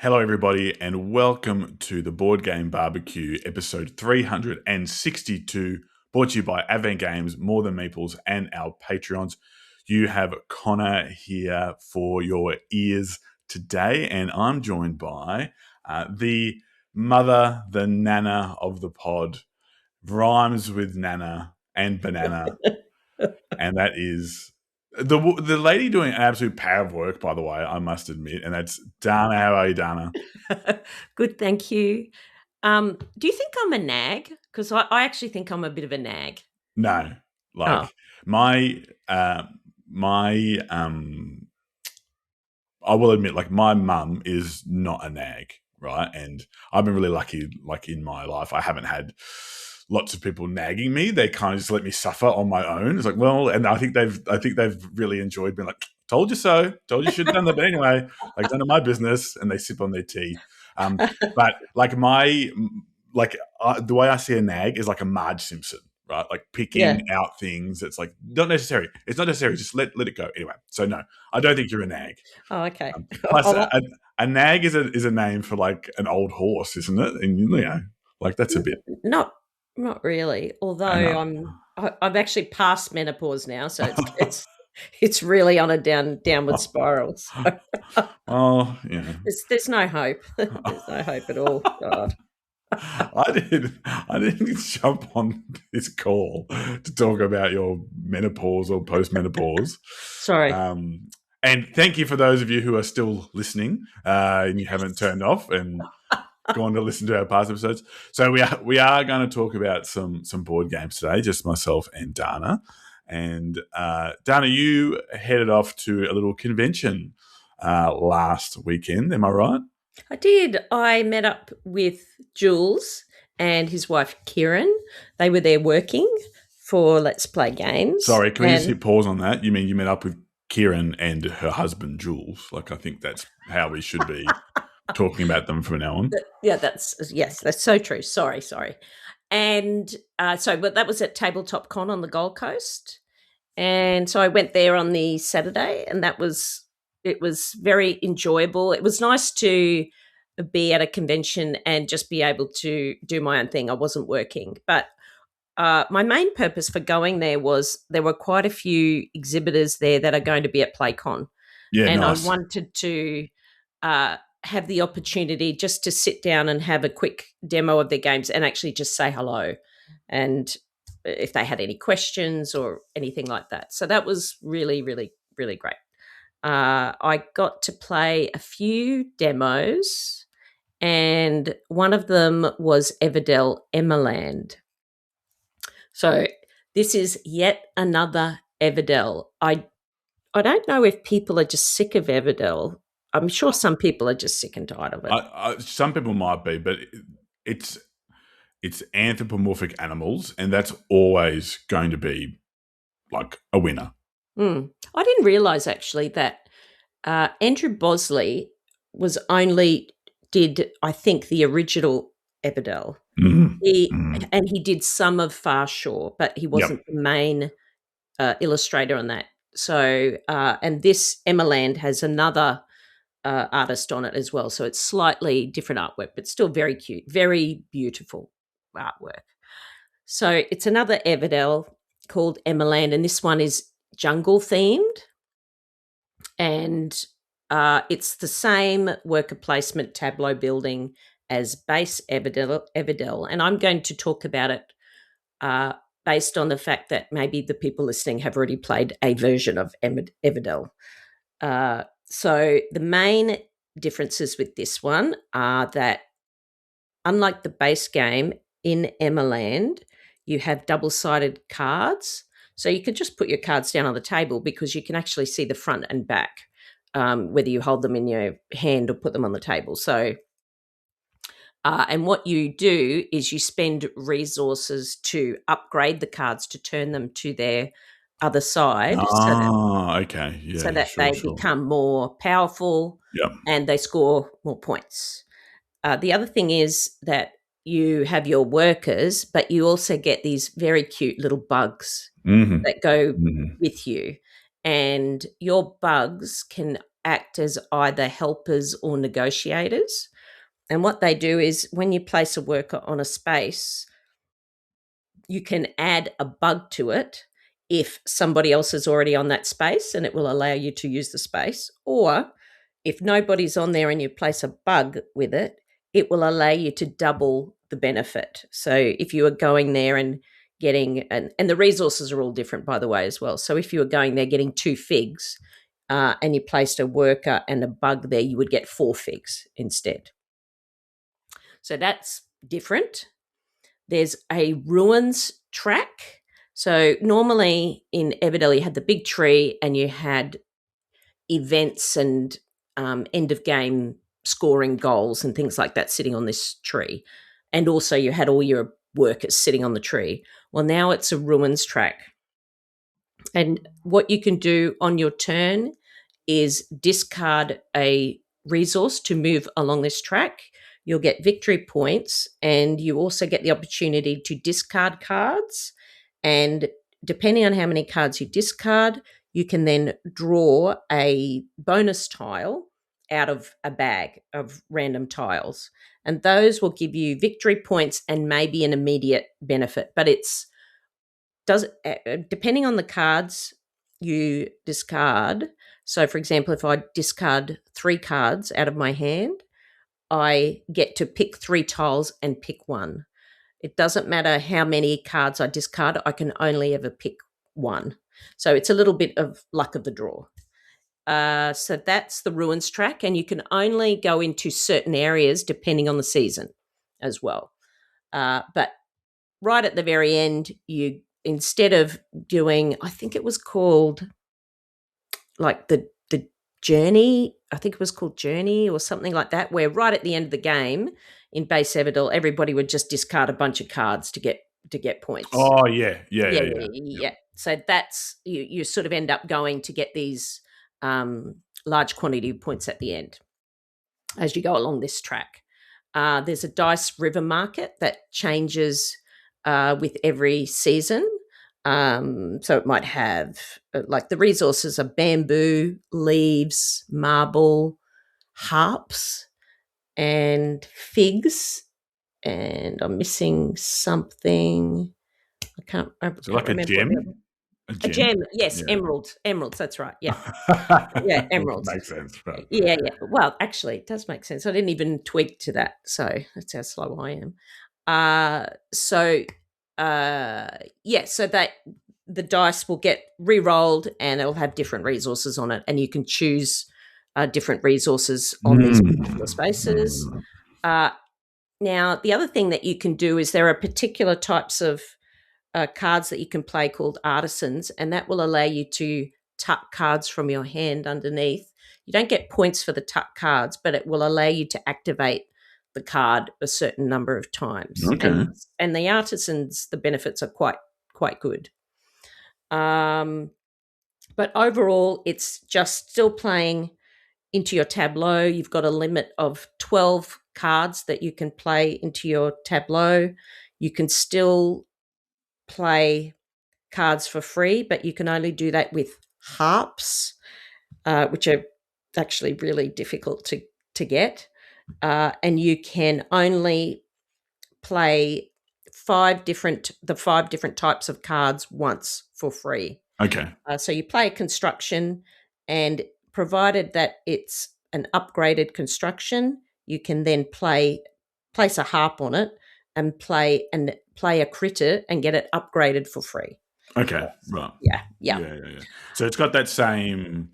Hello, everybody, and welcome to the Board Game BBQ, episode 362, brought to you by Advent Games, More Than Meeples, and our Patreons. You have Conor here for your ears today, and I'm joined by the mother, the nana of the pod, rhymes with nana and banana, and that is the lady doing an absolute power of work, by the way, I must admit, and that's Dana. How are you, Dana? Good, thank you. Do you think I'm a nag? Because I actually think I'm a bit of a nag. No, like my I will admit, like my mum is not a nag, right? And I've been really lucky, like in my life, I haven't had lots of people nagging me. They kind of just let me suffer on my own. It's like, well, and I think they've really enjoyed being like, told you so, told you should have done that, but anyway, like none of my business, and they sip on their tea. But like the way I see a nag is like a Marge Simpson, right? Like picking out things. It's like not necessary. It's not necessary. Just let it go. Anyway, so no, I don't think you're a nag. Oh, okay. Plus, a nag is a name for like an old horse, isn't it? And you know, like that's a bit not really. Although I've actually passed menopause now, so it's really on a downward spiral. So. Oh, yeah. There's no hope. There's no hope at all. God. I didn't jump on this call to talk about your menopause or post-menopause. Sorry. And thank you for those of you who are still listening and you haven't turned off and gone to listen to our past episodes. So we are going to talk about some board games today, just myself and Dana. And Dana, you headed off to a little convention last weekend. Am I right? I did. I met up with Jules and his wife, Kieran. They were there working for Let's Play Games. Sorry, can we just hit pause on that? You mean you met up with Kieran and her husband, Jules? Like, I think that's how we should be talking about them from now on. Yeah, that's so true. Sorry. And but that was at Tabletop Con on the Gold Coast. And so I went there on the Saturday, and it was very enjoyable. It was nice to be at a convention and just be able to do my own thing. I wasn't working. But my main purpose for going there was there were quite a few exhibitors there that are going to be at PlayCon. Yeah, and nice. I wanted to have the opportunity just to sit down and have a quick demo of their games and actually just say hello. And if they had any questions or anything like that. So that was really, really, really great. I got to play a few demos, and one of them was Everdell Emerland. So this is yet another Everdell. I don't know if people are just sick of Everdell. I'm sure some people are just sick and tired of it. Some people might be, but it's anthropomorphic animals, and that's always going to be like a winner. I didn't realise actually that Andrew Bosley did, I think, the original Everdell. And he did some of Far Shore, but he wasn't the main illustrator on that. So, and this Emerland has another artist on it as well. So it's slightly different artwork, but still very cute, very beautiful artwork. So it's another Everdell called Emerland, and this one is jungle themed, and it's the same worker placement tableau building as base Everdell, and I'm going to talk about it based on the fact that maybe the people listening have already played a version of Everdell. So the main differences with this one are that, unlike the base game in Emerland, you have double-sided cards. So you can just put your cards down on the table because you can actually see the front and back, whether you hold them in your hand or put them on the table. So, and what you do is you spend resources to upgrade the cards to turn them to their other side. Okay. Yeah, so that they become more powerful and they score more points. The other thing is that you have your workers, but you also get these very cute little bugs that go with you. And your bugs can act as either helpers or negotiators. And what they do is when you place a worker on a space, you can add a bug to it if somebody else is already on that space, and it will allow you to use the space. Or if nobody's on there and you place a bug with it, it will allow you to double the benefit. So if you are going there and getting, and the resources are all different, by the way, as well. So if you were going there getting 2 figs and you placed a worker and a bug there, you would get 4 figs instead. So that's different. There's a ruins track. So normally in Everdell, you had the big tree and you had events and end of game scoring goals and things like that sitting on this tree. And also you had all your workers sitting on the tree. Well, now it's a ruins track. And what you can do on your turn is discard a resource to move along this track. You'll get victory points, and you also get the opportunity to discard cards. And depending on how many cards you discard, you can then draw a bonus tile out of a bag of random tiles. And those will give you victory points and maybe an immediate benefit. But depending on the cards you discard. So, for example, if I discard 3 cards out of my hand, I get to pick 3 tiles and pick 1. It doesn't matter how many cards I discard, I can only ever pick 1. So it's a little bit of luck of the draw. So that's the ruins track, and you can only go into certain areas depending on the season as well. But right at the very end, you, instead of doing, I think it was called like the Journey, I think it was called Journey or something like that, where right at the end of the game in base Everdell, everybody would just discard a bunch of cards to get points. Oh yeah. So that's you sort of end up going to get these large quantity of points at the end as you go along this track. There's a dice river market that changes with every season. So it might have like the resources are bamboo, leaves, marble, harps, and figs. And I'm missing something. I can't like remember. a gem? A gem, yes, yeah. Emeralds. That's right. Yeah, yeah, emeralds. Makes sense. But... Yeah. Well, actually, it does make sense. I didn't even twig to that, so that's how slow I am. So that the dice will get re-rolled and it'll have different resources on it, and you can choose different resources on these particular spaces. Now, the other thing that you can do is there are particular types of cards that you can play called artisans, and that will allow you to tuck cards from your hand underneath. You don't get points for the tuck cards, but it will allow you to activate the card a certain number of times. Okay. And the artisans, the benefits are quite good. But overall, it's just still playing into your tableau. You've got a limit of 12 cards that you can play into your tableau. You can still play cards for free, but you can only do that with harps, which are actually really difficult to get. And you can only play 5 different types of cards once for free. Okay. So you play a construction, and provided that it's an upgraded construction, you can then place a harp on it and play a critter and get it upgraded for free. Okay, right. Yeah. So it's got that same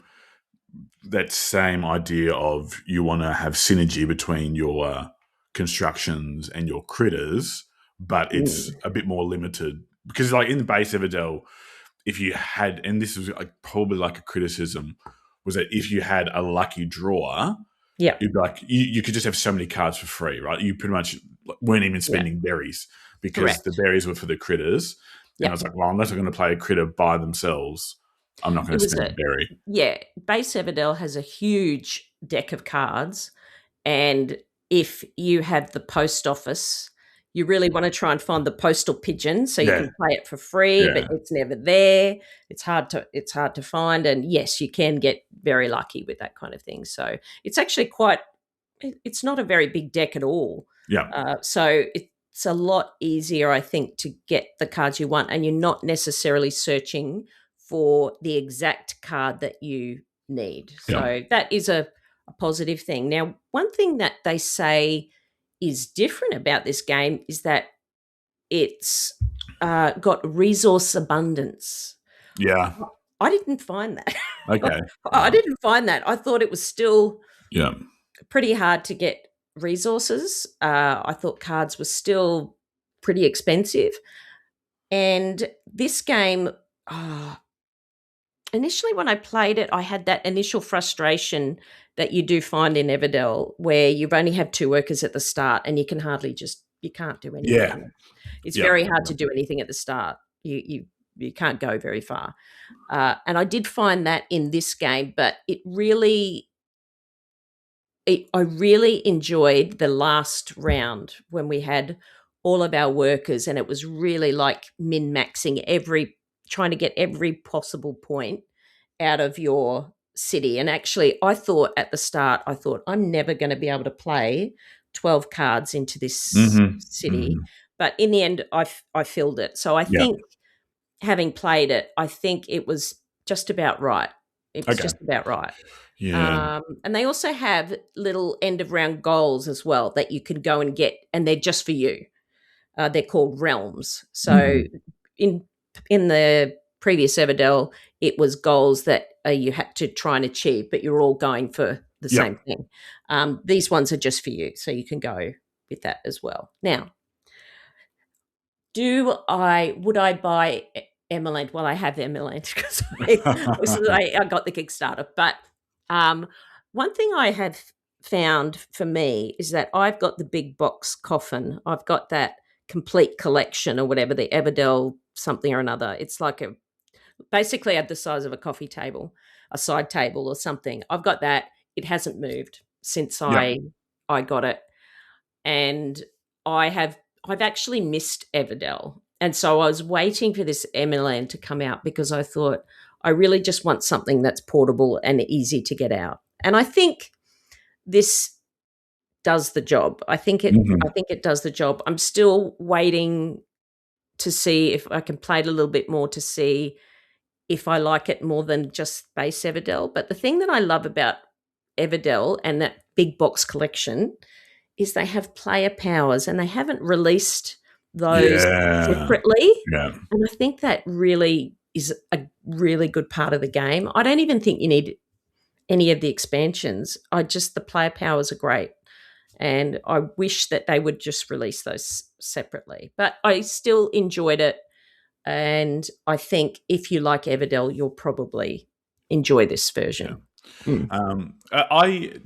idea of you want to have synergy between your constructions and your critters, but it's a bit more limited because, like in the base Everdell, if you had, and this was probably like a criticism, was that if you had a lucky draw, you'd be like you could just have so many cards for free, right? You pretty much weren't even spending berries because the berries were for the critters. And I was like, well, unless I'm going to play a critter by themselves, I'm not going to spend a berry. Yeah, base Everdell has a huge deck of cards, and if you have the post office, you really want to try and find the postal pigeon so you Yeah. can play it for free, but Yeah. it's never there. It's hard to find, and yes, you can get very lucky with that kind of thing. So it's actually it's not a very big deck at all. Yeah. So it's a lot easier, I think, to get the cards you want, and you're not necessarily searching for the exact card that you need. Yeah. So that is a positive thing. Now, one thing that they say is different about this game is that it's got resource abundance. Yeah. I didn't find that. Okay. I didn't find that. I thought it was still Yeah. pretty hard to get resources. I thought cards were still pretty expensive. And this game, initially when I played it, I had that initial frustration that you do find in Everdell, where you've only have 2 workers at the start and you can't do Yeah. anything. It's Yeah. very hard to do anything at the start. You can't go very far. And I did find that in this game, but I really enjoyed the last round when we had all of our workers, and it was really like min-maxing trying to get every possible point out of your city. And actually, I thought at the start, I'm never going to be able to play 12 cards into this Mm-hmm. city. Mm-hmm. But in the end, I filled it. So I Yeah. think, having played it, I think it was just about right. It was Okay. just about right. Yeah. And they also have little end of round goals as well that you can go and get, and they're just for you. They're called realms. So Mhm. in the previous Everdell, it was goals that you had to try and achieve, but you're all going for the Yep. same thing. These ones are just for you, so you can go with that as well. Now, would I buy Emerald? Well, I have Emerald because I got the Kickstarter. But one thing I have found for me is that I've got the big box coffin. I've got that complete collection or whatever, the Everdell something or another. It's like basically at the size of a coffee table, a side table or something. I've got that. It hasn't moved since Yep. I got it, and I've actually missed Everdell. And so I was waiting for this Emerald to come out because I thought I really just want something that's portable and easy to get out. And I think this does the job. I think Mhm. it does the job. I'm still waiting to see if I can play it a little bit more to see if I like it more than just base Everdell. But the thing that I love about Everdell and that big box collection is they have player powers, and they haven't released those Yeah. separately. Yeah. And I think that really is a really good part of the game. I don't even think you need any of the expansions. The player powers are great. And I wish that they would just release those separately. But I still enjoyed it. And I think if you like Everdell, you'll probably enjoy this version. Mm.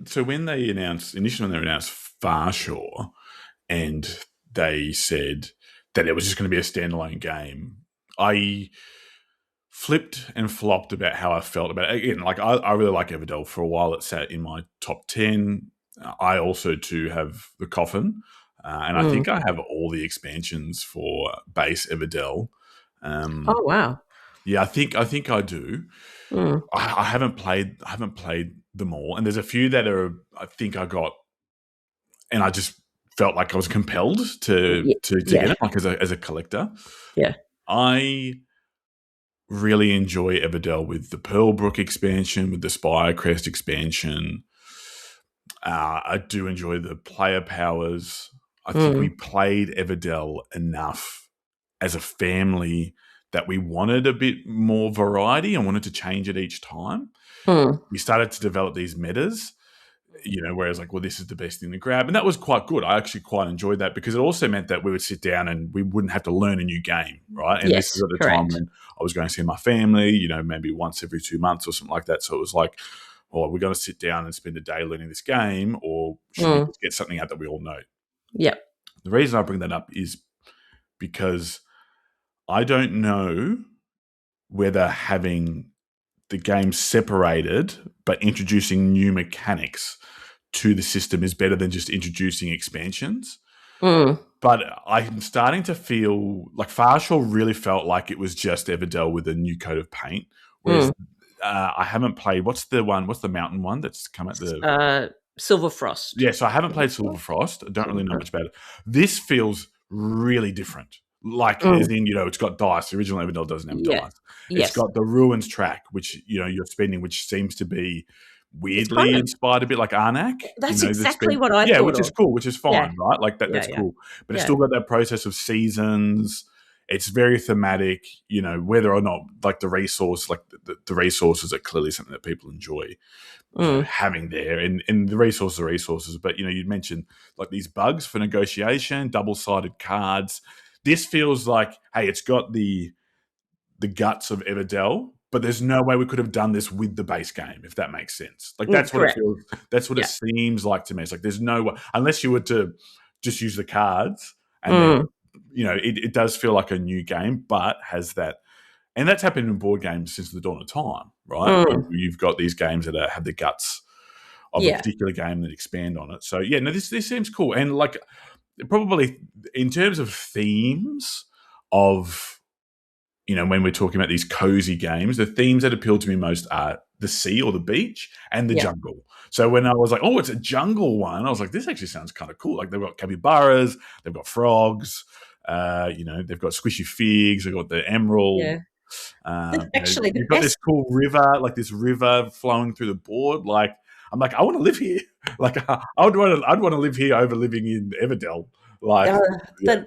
So when they initially when they announced Farshore, and they said that it was just going to be a standalone game, I flipped and flopped about how I felt about it. Again, like I really like Everdell. For a while, it sat in my top 10. I also too have the Coffin, and I think I have all the expansions for base Everdell. Oh, wow. Yeah, I think I do. Mm. I haven't played them all, and there's a few that I think I got, and I just felt like I was compelled to get it, like as a collector. Yeah. I really enjoy Everdell with the Pearlbrook expansion, with the Spirecrest expansion. I do enjoy the player powers. I think we played Everdell enough as a family that we wanted a bit more variety and wanted to change it each time. We started to develop these metas, whereas like, well, this is the best thing to grab. And that was quite good. I actually quite enjoyed that because it also meant that we would sit down and we wouldn't have to learn a new game, right? And this Yes, is at the correct. time when I was going to see my family, maybe once every 2 months or something like that. So it was like, well, we're going to sit down and spend a day learning this game, or should we just get something out that we all know? Yep. The reason I bring that up is because I don't know whether having the game separated but introducing new mechanics to the system is better than just introducing expansions. Mm. But I'm starting to feel like Farshall really felt like it was just Everdell with a new coat of paint, whereas Mm. I haven't played. What's the mountain one that's come at the? Silver Frost. Yeah, so I haven't played Silver Frost. I don't really know much about it. This feels really different. Like, as Mm. in, it's got dice. The original Everdell doesn't have Yeah. dice. It's Yes. got the ruins track, which you're spending, which seems to be It's kind weirdly of inspired a bit like Arnak. that's That's exactly been, what I yeah, thought which is of. cool, which is Yeah. fine, right? Like Yeah. that's Yeah. cool. But it's Yeah. still got that process of seasons. It's very thematic, whether or not like the resource, like the resources are clearly something that people enjoy. Mm. Having there, and the resources are resources. But you'd mentioned like these bugs for negotiation, double-sided cards. This feels like, hey, it's got the guts of Everdell, but there's no way we could have done this with the base game, if that makes sense. Like that's what it Correct. feels. That's what it Yeah. seems like to me. It's like there's no way, unless you were to just use the cards, and then Mm. it does feel like a new game, but has that. And that's happened in board games since the dawn of time, right? Mm. You've got these games that have the guts of a Yeah. particular game that expand on it. So yeah, no, this seems cool. And like probably in terms of themes of when we're talking about these cozy games, the themes that appeal to me most are the sea or the beach and the Yeah. jungle. So when I was like, oh, it's a jungle one, I was like, this actually sounds kind of cool. Like they've got capybaras, they've got frogs, they've got squishy figs, they've got the emerald. Yeah. Actually, the you've got best. this cool river, like this river flowing through the board. Like I'm like, I want to live here. Like I'd want to live here over living in Everdell. Like yeah.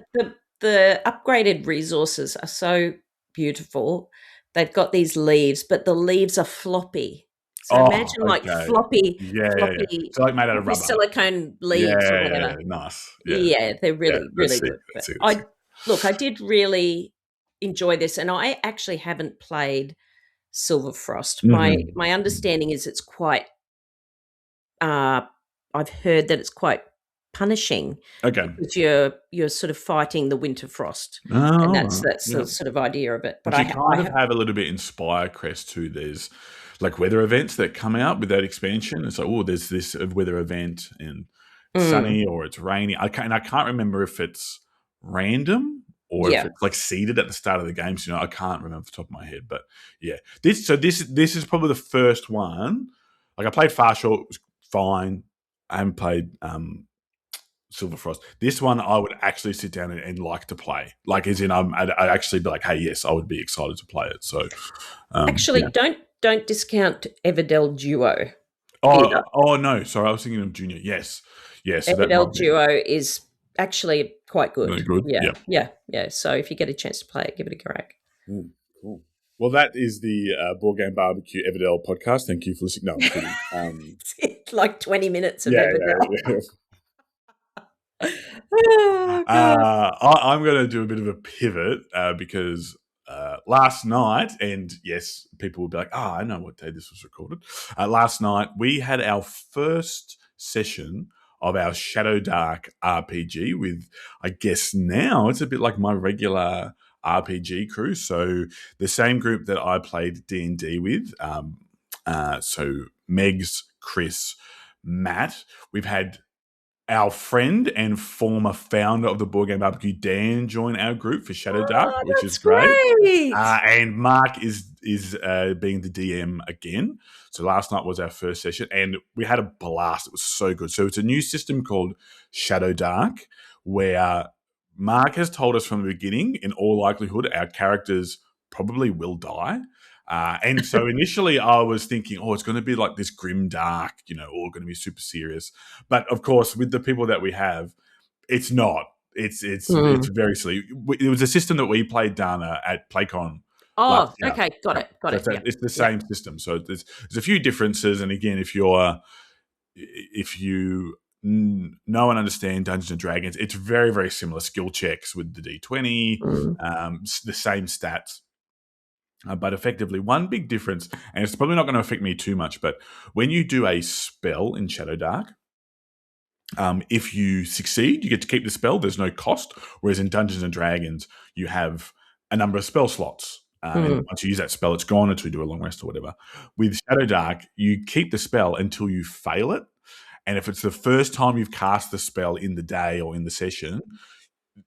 The upgraded resources are so beautiful. They've got these leaves, but the leaves are floppy. So imagine like Okay. floppy, Yeah. floppy, So like made out of rubber. silicone leaves or whatever. Nice. Yeah, they're really, really good. That's But it. I did really enjoy this, and I actually haven't played Silver Frost. Mhm. My understanding is it's quite. I've heard that it's quite punishing Okay. because you're sort of fighting the winter frost, and that's Yeah. the sort of idea of it. But But you I kind of have. have a little bit Inspire Crest too. There's like weather events that come out with that expansion. It's like, oh, there's this weather event and it's Mm, sunny or it's rainy. I can't remember if it's random or if yeah. it's like seeded at the start of the game. So, I can't remember off the top of my head. But yeah, this is probably the first one. Like I played Far Short, it was fine. I haven't played Silver Frost. This one I would actually sit down and like to play. Like as in I'd actually be like, hey, yes, I would be excited to play it. So Actually, yeah. don't discount Everdell Duo either. Oh no, sorry, I was thinking of Junior. Yes. So that Everdell might be Duo is actually quite really good. good. Yeah, Yeah. yeah. So if you get a chance to play it, give it a crack. Cool. Well, that is the Board Game BBQ Everdell podcast. Thank you for listening. No, I'm kidding. It's like 20 minutes of Yeah. Everdell. Oh, God. I'm going to do a bit of a pivot because last night, and yes, people will be like, I know what day this was recorded. Last night, we had our first session of our Shadow Dark RPG with, I guess now, it's a bit like my regular RPG crew. So the same group that I played D&D with, so Megs, Chris, Matt, we've had our friend and former founder of the Board Game BBQ, Dan, join our group for Shadow Dark, Oh, which is that's great. great. And Mark is being the DM again. So last night was our first session, and we had a blast. It was so good. So it's a new system called Shadow Dark, where Mark has told us from the beginning, in all likelihood, our characters probably will die. And so initially I was thinking, it's going to be like this grim dark, all going to be super serious. But of course, with the people that we have, it's not. It's very silly. It was a system that we played, Dana, at PlayCon last Oh, year. okay. Got it. So Yeah. it's the Yeah. same system. So there's a few differences. And again, if you know and understand Dungeons and Dragons, it's very, very similar skill checks with the D20, the same stats. But effectively, one big difference, and it's probably not going to affect me too much, but when you do a spell in Shadow Dark, if you succeed, you get to keep the spell. There's no cost. Whereas in Dungeons and Dragons, you have a number of spell slots. And once you use that spell, it's gone until you do a long rest or whatever. With Shadow Dark, you keep the spell until you fail it. And if it's the first time you've cast the spell in the day or in the session,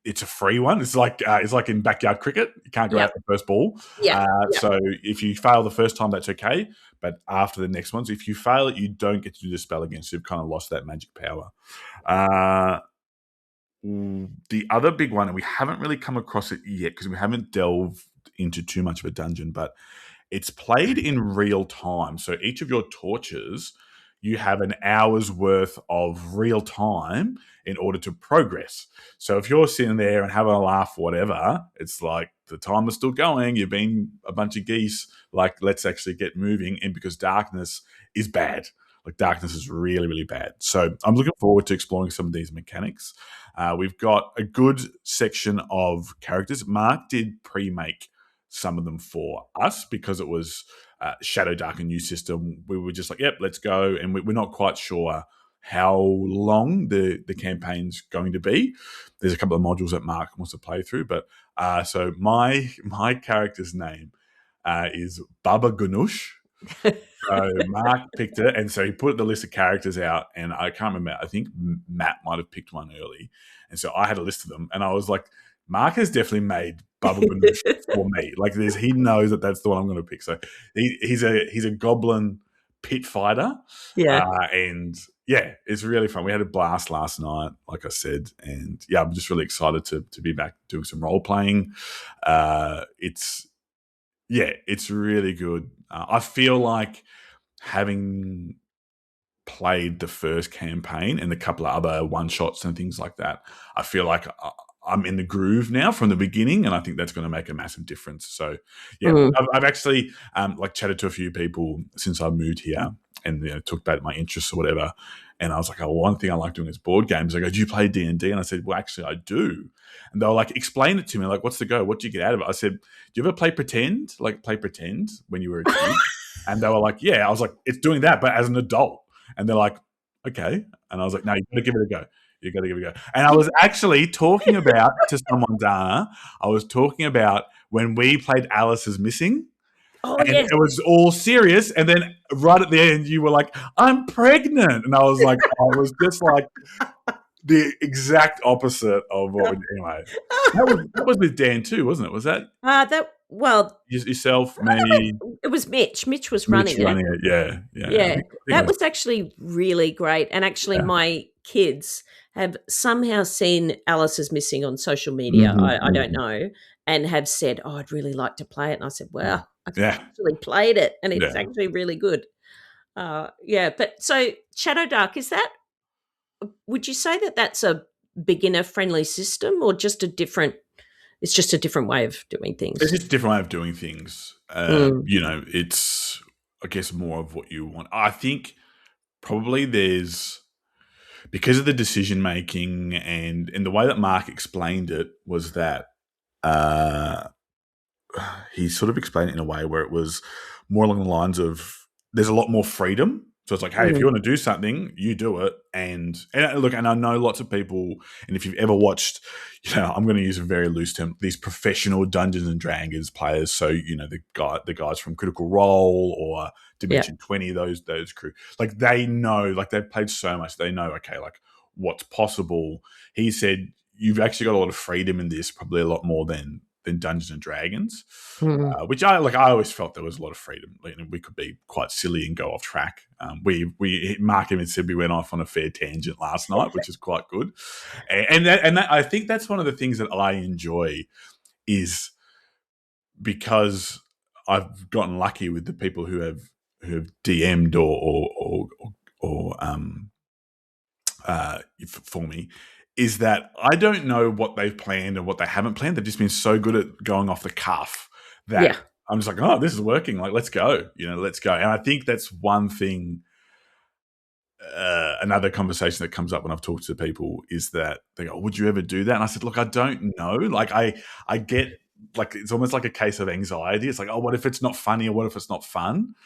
it's a free one. It's like in backyard cricket. You can't go out the first ball. So if you fail the first time, that's okay. But after the next ones, if you fail it, you don't get to do the spell again. So you've kind of lost that magic power. The other big one, and we haven't really come across it yet because we haven't delved into too much of a dungeon, but it's played in real time. So each of your torches, you have an hour's worth of real time in order to progress. So if you're sitting there and having a laugh or whatever, it's like the time is still going. You've been a bunch of geese. Like, let's actually get moving. And because darkness is bad. Like, darkness is really, really bad. So I'm looking forward to exploring some of these mechanics. We've got a good section of characters. Mark did pre-make some of them for us because it was Shadow Dark, a new system. We were just like, yep, let's go. And we're not quite sure how long the campaign's going to be. There's a couple of modules that Mark wants to play through. But so my character's name is Baba Ganush. So Mark picked it, and so he put the list of characters out, and I can't remember. I think Matt might have picked one early, and so I had a list of them, and I was like, Mark has definitely made Baba Ganoush for me. Like, he knows that that's the one I'm going to pick. So he's a goblin pit fighter, and yeah, it's really fun. We had a blast last night, like I said, and yeah, I'm just really excited to be back doing some role playing. It's really good. I feel like having played the first campaign and a couple of other one-shots and things like that, I feel like I'm in the groove now from the beginning, and I think that's going to make a massive difference. So, yeah, I've actually chatted to a few people since I moved here and talked about my interests or whatever. And I was like, oh, one thing I like doing is board games. I go, do you play D&D? And I said, well, actually, I do. And they were like, explain it to me. Like, what's the go? What do you get out of it? I said, do you ever play pretend? Like, play pretend when you were a kid? And they were like, yeah. I was like, it's doing that, but as an adult. And they're like, okay. And I was like, no, you got to give it a go. You got to give it a go. And I was actually talking about to someone, Dana, I was talking about when we played Alice is Missing. Oh, and yes. it was all serious. And then right at the end, you were like, I'm pregnant. And I was like, I was just like the exact opposite of what we did. Anyway, that was with Dan too, wasn't it? Was that? Yourself, me. It was Mitch. Mitch was running it. Yeah. That was actually really great. And actually, my kids have somehow seen Alice is Missing on social media. I don't know. And have said, oh, I'd really like to play it. And I said, well, I've actually played it, and it's actually really good. But so Shadow Dark, would you say that that's a beginner-friendly system, or just it's just a different way of doing things? It's just a different way of doing things. It's, I guess, more of what you want. I think probably because of the decision-making and the way that Mark explained it was that he sort of explained it in a way where it was more along the lines of there's a lot more freedom. So it's like, hey, if you want to do something, you do it. And look, and I know lots of people, and if you've ever watched, I'm going to use a very loose term, these professional Dungeons and Dragons players. So, the guys from Critical Role or Dimension 20, those crew, like they know, like they've played so much, they know, okay, like what's possible. He said, you've actually got a lot of freedom in this, probably a lot more than Dungeons and Dragons, which I always felt there was a lot of freedom. We could be quite silly and go off track. Mark even said we went off on a fair tangent last night, which is quite good. And that, I think that's one of the things that I enjoy is because I've gotten lucky with the people who have DM'd for me. Is that I don't know what they've planned and what they haven't planned. They've just been so good at going off the cuff that I'm just like, oh, this is working. Like, let's go. Let's go. And I think that's one thing, another conversation that comes up when I've talked to people is that they go, would you ever do that? And I said, look, I don't know. Like, I get, like, it's almost like a case of anxiety. It's like, oh, what if it's not funny or what if it's not fun?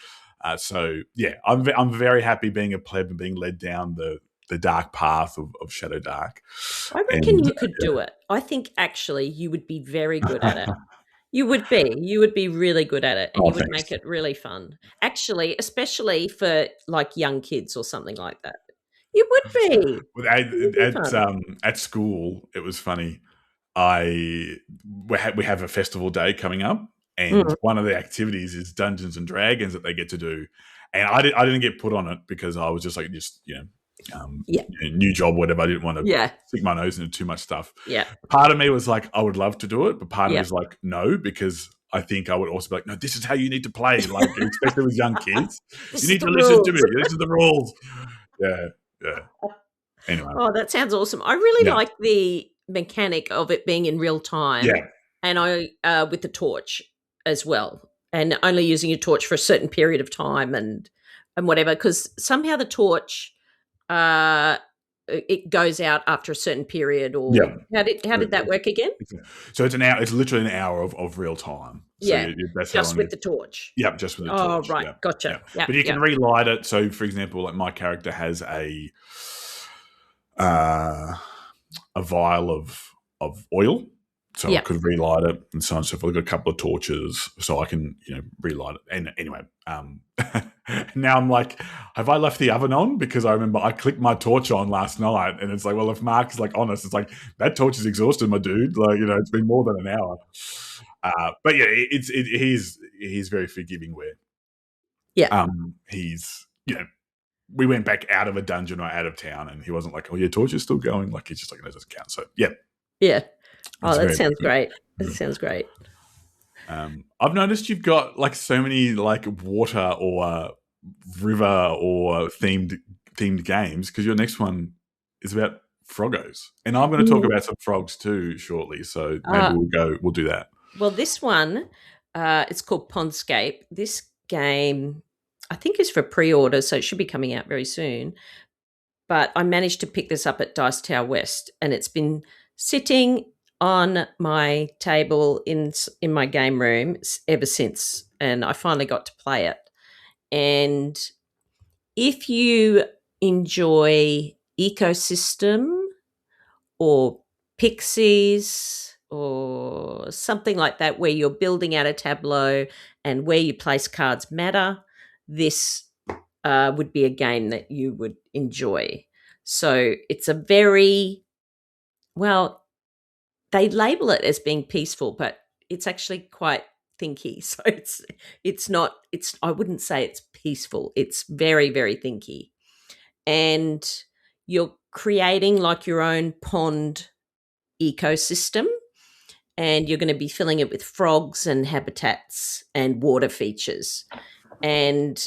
So, yeah, I'm very happy being a pleb and being led down the dark path of Shadow Dark. I reckon you could do it. I think actually you would be very good at it. You would be really good at it, and you would make it really fun. Actually, especially for like young kids or something like that. You would be. It would be At fun. at school, it was funny. We have a festival day coming up, and Mm, one of the activities is Dungeons and Dragons that they get to do. And I didn't get put on it because I was just like yeah, new job, whatever. I didn't want to yeah, stick my nose into too much stuff. yeah, Part of me was like, I would love to do it, but part of me yeah. was like, no, because I think I would also be like, no, this is how you need to play. Like, especially with young kids, you This is need the to listen to rules. me. This is the rules. Yeah, yeah. Anyway, Oh, that sounds awesome. I really yeah, like the mechanic of it being in real time, yeah, and I with the torch as well, and only using your torch for a certain period of time and whatever. Because somehow the torch uh, it goes out after a certain period, or yeah. how did that work again? So it's an hour. It's literally an hour of real time. So Yeah, that's how just long. with the torch. Yep, just with a Oh, torch. right, Yeah, gotcha. yeah. Yeah, But you yeah. can relight it. So, for example, like my character has uh, a vial of oil, so I Yeah. could relight it and so on and so forth. I've got a couple of torches, so I can relight it. And anyway, now I'm like, have I left the oven on? Because I remember I clicked my torch on last night, and it's like, well, if Mark is like honest, it's like that torch is exhausted, my dude. Like it's been more than an hour. But yeah, he's very forgiving. Where Yeah. he's we went back out of a dungeon or out of town, and he wasn't like, "Oh, your torch is still going." Like he's just like, "No, it doesn't count." So yeah, Yeah. Oh, it's that very. sounds great. That Mm. sounds great. I've noticed you've got like so many like water or river or themed games because your next one is about froggos, and I'm going to talk Mm. about some frogs too shortly. So maybe Uh, we'll do that. well, this one, it's called Pondscape. This game, I think, is for pre-order, so it should be coming out very soon. But I managed to pick this up at Dice Tower West, and it's been sitting on my table in my game room ever since, and I finally got to play it. And if you enjoy ecosystem or pixies or something like that, where you're building out a tableau and where you place cards matter, this would be a game that you would enjoy. So it's a very, well, they label it as being peaceful, but it's actually quite thinky. So it's not, it's, I wouldn't say it's peaceful. It's very, very thinky. And you're creating like your own pond ecosystem, and you're going to be filling it with frogs and habitats and water features. And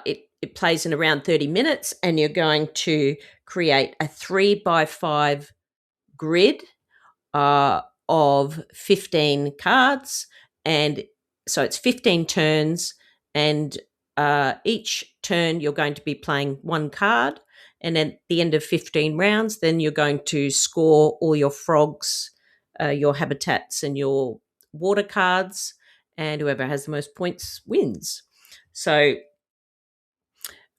it plays in around 30 minutes, and you're going to create a 3 by 5 grid of 15 cards. And so it's 15 turns, and each turn you're going to be playing one card. And at the end of 15 rounds, then you're going to score all your frogs, your habitats, and your water cards. And whoever has the most points wins. So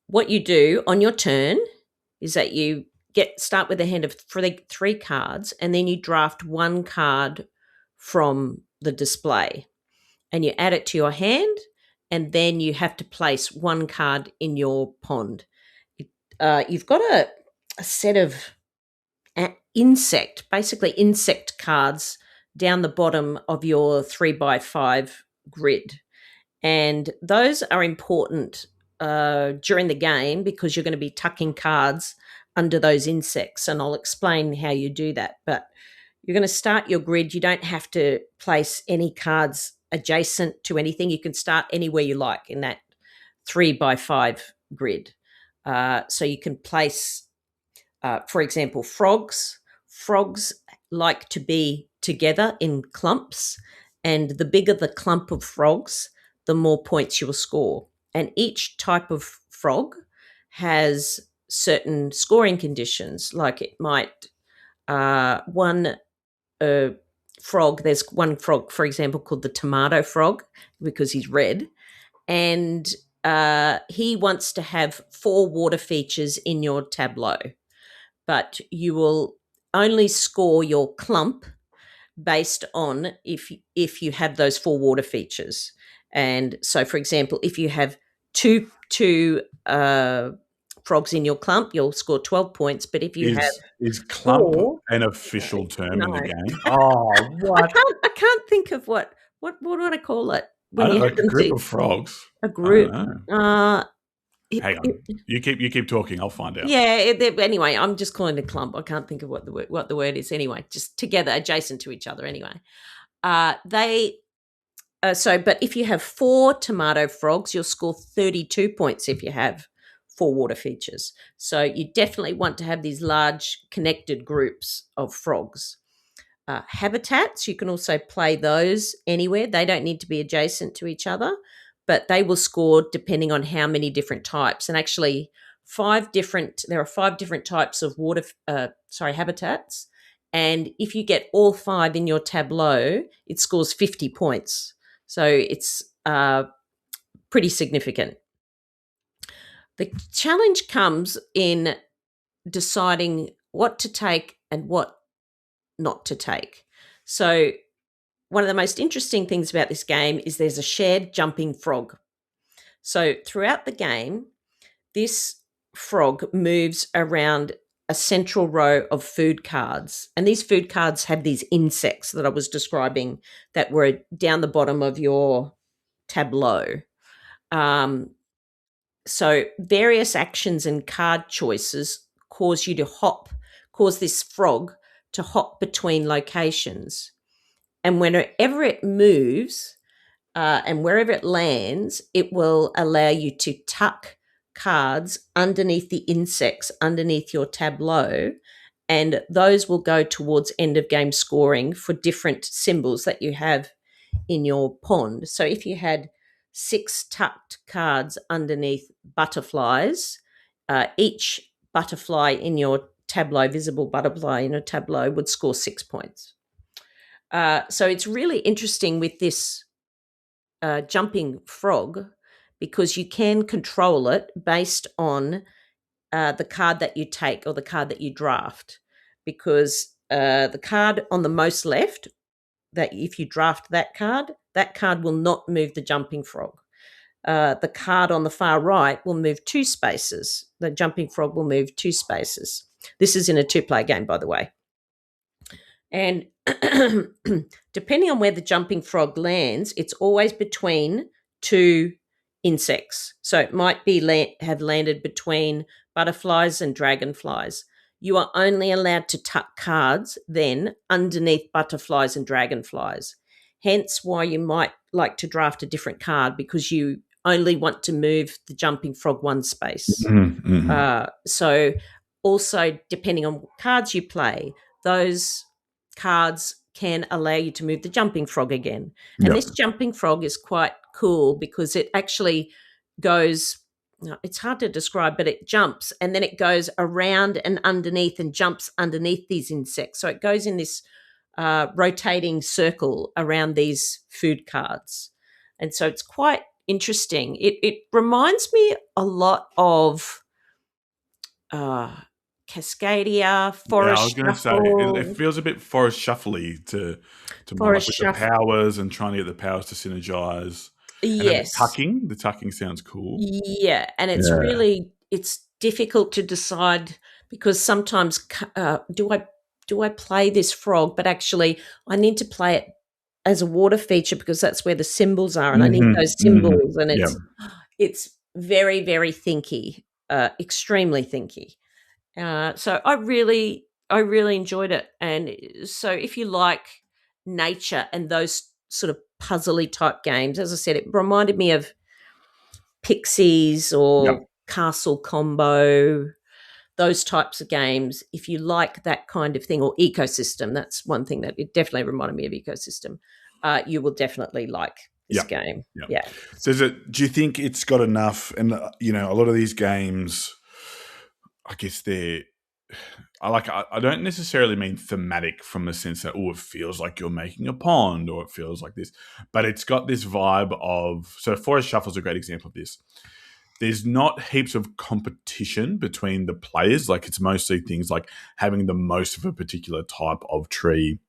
what you do on your turn is that you start with a hand of three cards, and then you draft one card from the display, and you add it to your hand, and then you have to place one card in your pond. You've got a set of basically insect cards down the bottom of your 3 by 5 grid. And those are important during the game because you're going to be tucking cards under those insects. And I'll explain how you do that. But you're going to start your grid. You don't have to place any cards adjacent to anything. You can start anywhere you like in that 3 by 5 grid. So you can place, for example, frogs. Frogs like to be together in clumps, and the bigger the clump of frogs, the more points you will score. And each type of frog has certain scoring conditions. Like it might one frog. There's one frog, for example, called the tomato frog because he's red, and he wants to have 4 water features in your tableau, but you will only score your clump based on if you have those 4 water features. And so, for example, if you have two frogs in your clump, you'll score 12 points. But if you have Is clump 4, an official term in no, the game? Oh, what? I can't think of what would I call it I when don't you know, have like a them group to of frogs. a I don't group. know. It, Hang on. it, You keep talking. I'll find out. yeah. Anyway, I'm just calling it a clump. I can't think of what the word is. Anyway, just together, adjacent to each other. Anyway, they. But if you have 4 tomato frogs, you'll score 32 points if you have 4 water features. So you definitely want to have these large connected groups of frogs. Habitats, you can also play those anywhere. They don't need to be adjacent to each other, but they will score depending on how many different types. And actually, there are 5 different types of habitats. And if you get all 5 in your tableau, it scores 50 points. So it's pretty significant. The challenge comes in deciding what to take and what not to take. So one of the most interesting things about this game is there's a shared jumping frog. So throughout the game, this frog moves around a central row of food cards. And these food cards have these insects that I was describing that were down the bottom of your tableau. So various actions and card choices cause this frog to hop between locations. And whenever it moves and wherever it lands, it will allow you to tuck cards underneath the insects underneath your tableau. And those will go towards end of game scoring for different symbols that you have in your pond. So if you had 6 tucked cards underneath butterflies, each butterfly in your tableau, visible butterfly in a tableau, would score 6 points. So it's really interesting with this jumping frog because you can control it based on the card that you take or the card that you draft. Because the card on the most left, that if you draft that card will not move the jumping frog. The card on the far right will move 2 spaces. The jumping frog will move 2 spaces. This is in a 2-player game, by the way. And depending on where the jumping frog lands, it's always between 2 insects. So it might be have landed between butterflies and dragonflies. You are only allowed to tuck cards then underneath butterflies and dragonflies. Hence why you might like to draft a different card because you only want to move the jumping frog 1 space. So also, depending on what cards you play, those cards can allow you to move the jumping frog again. And this jumping frog is quite cool because it actually goes, it's hard to describe, but it jumps and then it goes around and underneath and jumps underneath these insects. So it goes in this rotating circle around these food cards. And so it's quite interesting. It reminds me a lot of Cascadia, Forest I was going to say Shuffle. it feels a bit Forest Shuffly to Forest with Shuffle. the powers and trying to get the powers to synergize. And then the tucking sounds cool. Yeah, and it's really it's difficult to decide because sometimes do I play this frog, but actually I need to play it as a water feature because that's where the symbols are, and I need those symbols, and it's very, very thinky, extremely thinky. So I really enjoyed it. And so if you like nature and those sort of puzzly type games, as I said, it reminded me of Pixies or Castle Combo, those types of games. If you like that kind of thing, or Ecosystem, that's one thing that it definitely reminded me of Ecosystem. You will definitely like this game. Yeah. So do you think it's got enough? And a lot of these games, I guess I don't necessarily mean thematic from the sense that, it feels like you're making a pond or it feels like this, but it's got this vibe of, so Forest Shuffle is a great example of this. There's not heaps of competition between the players. Like it's mostly things like having the most of a particular type of tree,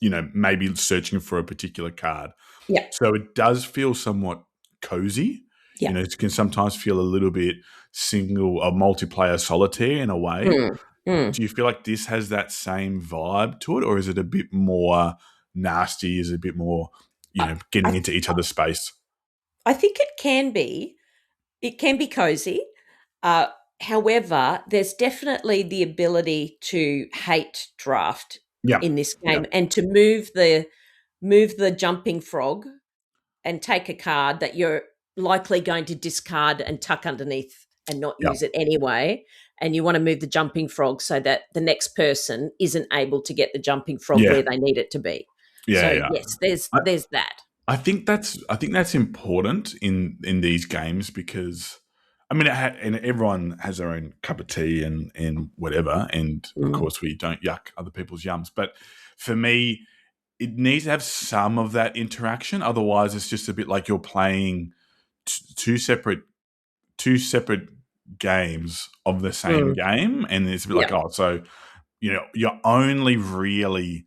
maybe searching for a particular card. Yeah. So it does feel somewhat cozy. Yeah. It can sometimes feel a little bit single or multiplayer solitaire in a way. Mm, mm. Do you feel like this has that same vibe to it, or is it a bit more nasty? Is it a bit more, getting I, into each other's space? I think it can be. It can be cozy. Uh, However, there's definitely the ability to hate draft Yeah, in this yeah, game and to move the jumping frog and take a card that you're likely going to discard and tuck underneath and not yeah, use it anyway. And you want to move the jumping frog so that the next person isn't able to get the jumping frog yeah, where they need it to be. yeah, So yeah. yes, there's that. I think that's important in these games because I mean, and everyone has their own cup of tea and whatever, and of Mm, course we don't yuck other people's yums. But for me, it needs to have some of that interaction. Otherwise, it's just a bit like you're playing two separate games of the same mm, game, and it's a bit like, yeah, oh, so you're only really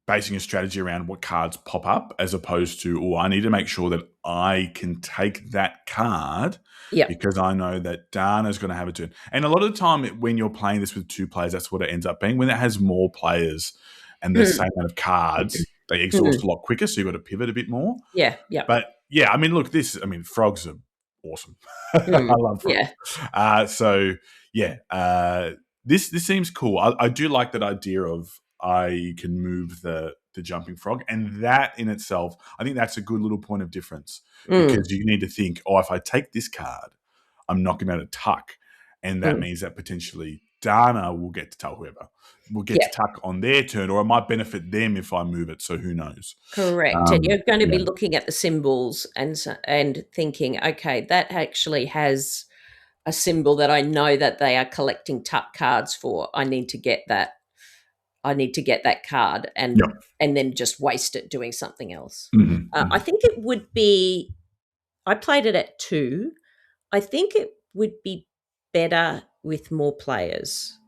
basing a strategy around what cards pop up as opposed to, oh, I need to make sure that I can take that card yeah, because I know that Dana's going to have a turn. And a lot of the time when you're playing this with two players, that's what it ends up being. When it has more players and the mm, same amount of cards, they exhaust mm, a lot quicker, so you've got to pivot a bit more. yeah, yeah, But yeah, I mean, look, frogs are awesome. I mm, love frogs. yeah, So yeah, this seems cool. I do like that idea of I can move the jumping frog, and that in itself, I think that's a good little point of difference mm, because you need to think, oh, if I take this card, I'm not going to tuck, and that mm, means that potentially Dana will get to tell whoever will get yeah. to tuck on their turn, or it might benefit them if I move it. So who knows? Correct. And you're going to be Yeah, looking at the symbols and thinking, okay, that actually has a symbol that I know that they are collecting tuck cards for. I need to get that. I need to get that card yeah, and then just waste it doing something else. I hmm, think it would be. I played it at 2. I think it would be better with more players,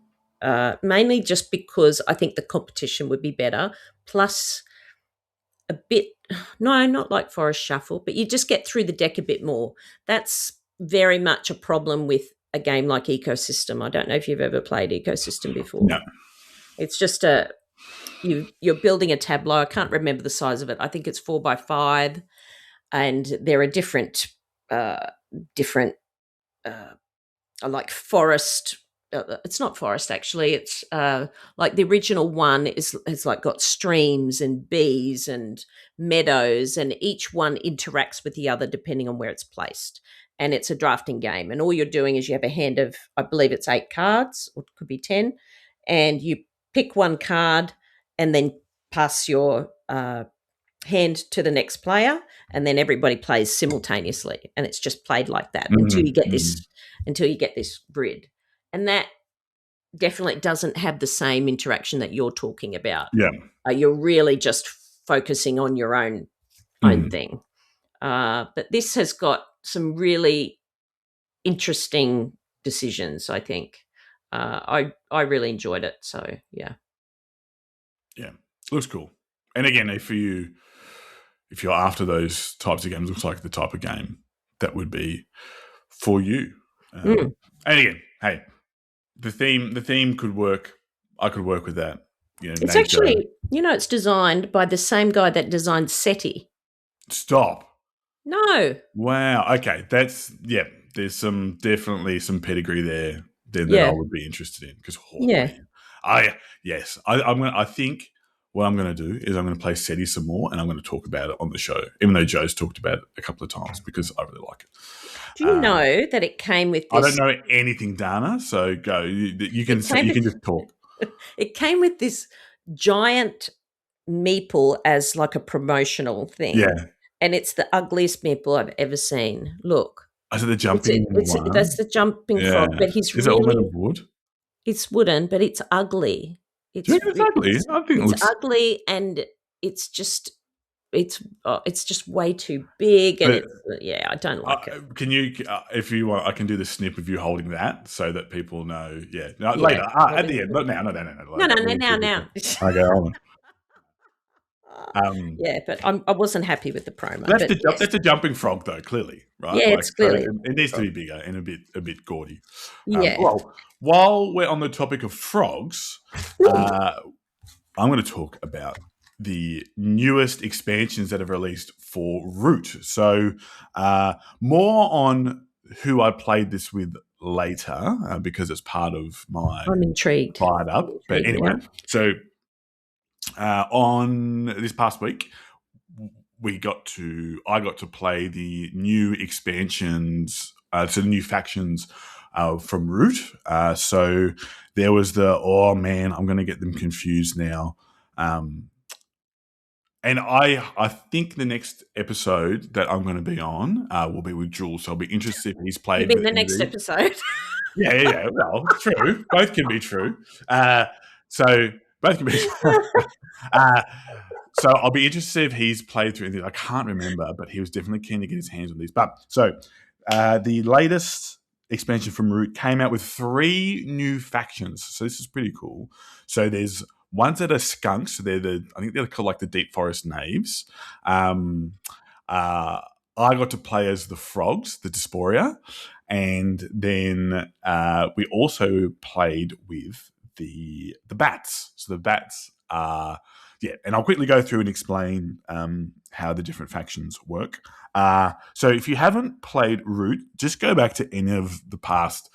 mainly just because I think the competition would be better. Plus, a bit no, not like Forest Shuffle, but you just get through the deck a bit more. That's very much a problem with a game like Ecosystem. I don't know if you've ever played Ecosystem before. no, It's just you're building a tableau. I can't remember the size of it. I think it's 4x5, and there are different uh, like forest. It's not forest actually. It's like the original one is like got streams and bees and meadows, and each one interacts with the other depending on where it's placed. And it's a drafting game, and all you're doing is you have a hand of, I believe it's 8 cards, or it could be 10, and you pick one card and then pass your hand to the next player, and then everybody plays simultaneously, and it's just played like that until you hmm, get hmm, this grid. And that definitely doesn't have the same interaction that you're talking about. yeah, You're really just focusing on your own hmm, thing. But this has got some really interesting decisions, I think. I really enjoyed it. So yeah. yeah. Looks cool. And again, if you're after those types of games, looks like the type of game that would be for you. Mm. And again, hey, the theme could work. I could work with that. It's Nature. actually, it's designed by the same guy that designed SETI. Stop. No. Wow. Okay, that's yeah. There's definitely some pedigree there then that I Yeah. would be interested in because Yeah. man, yes, I think what I'm gonna do is I'm gonna play SETI some more and I'm gonna talk about it on the show, even though Joe's talked about it a couple of times because I really like Do it. you know that it came with I don't this? know anything, Dana. So go. You can It came you with can just talk. it came with this giant meeple as like a promotional thing, Yeah. and it's the ugliest meeple I've ever seen. Look, Is it the jumping that's one? the jumping Yeah. frog, but he's Is it all made of really wood? it's wooden, but it's ugly. Do you think it's ugly? I think it It's looks. ugly, and it's just it's just way too big, and But it's yeah, I don't like it. can you, if you want, I can do the snip of you holding that so that people know. Yeah. No, Yeah, later. well, At the end. Not now. Not now. no, Later. now. Okay, hold on. Um, Yeah, but I wasn't happy with the promo. that's But yes, that's a jumping frog, though. Clearly, right? yeah, Like, it's so clearly it needs to frog. be bigger and a bit gaudy. Yeah. Well, while we're on the topic of frogs, uh, I'm going to talk about the newest expansions that have released for Root. So, more on who I played this with later, because it's part of my I'm intrigued. fired I'm up. But intrigued anyway, now. so on this past week, I got to play the new expansions, so the new factions from Root. So there was oh man, I'm going to get them confused now. And I think the next episode that I'm going to be on will be with Jules. So I'll be interested if he's You played mean with the any of next these. episode? Yeah. Well, true. Both can be true. So both can be. uh, so I'll be interested if he's played through anything. I can't remember, but he was definitely keen to get his hands on these. But so the latest expansion from Root came out with 3 new factions. So this is pretty cool. So there's ones that are skunks. So I think they're called like the Deep Forest Knaves. Um, I got to play as the frogs, the Dysphoria, and then we also played with the bats. So the bats are and I'll quickly go through and explain how the different factions work. So if you haven't played Root, just go back to any of the past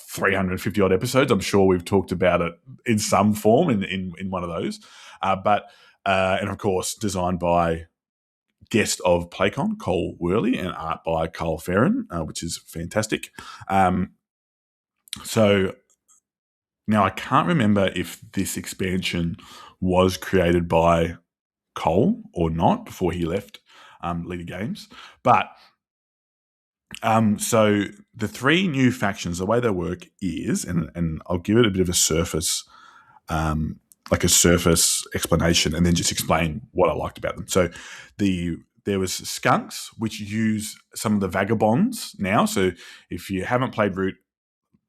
350 odd episodes. I'm sure we've talked about it in some form in one of those. And of course, designed by guest of PlayCon, Cole Worley, and art by Carl Ferrin, which is fantastic. So now I can't remember if this expansion was created by Cole or not before he left Leader Games. But so the 3 new factions, the way they work is, and I'll give it a bit of a surface, like a surface explanation, and then just explain what I liked about them. So there was skunks, which use some of the vagabonds now. So if you haven't played Root,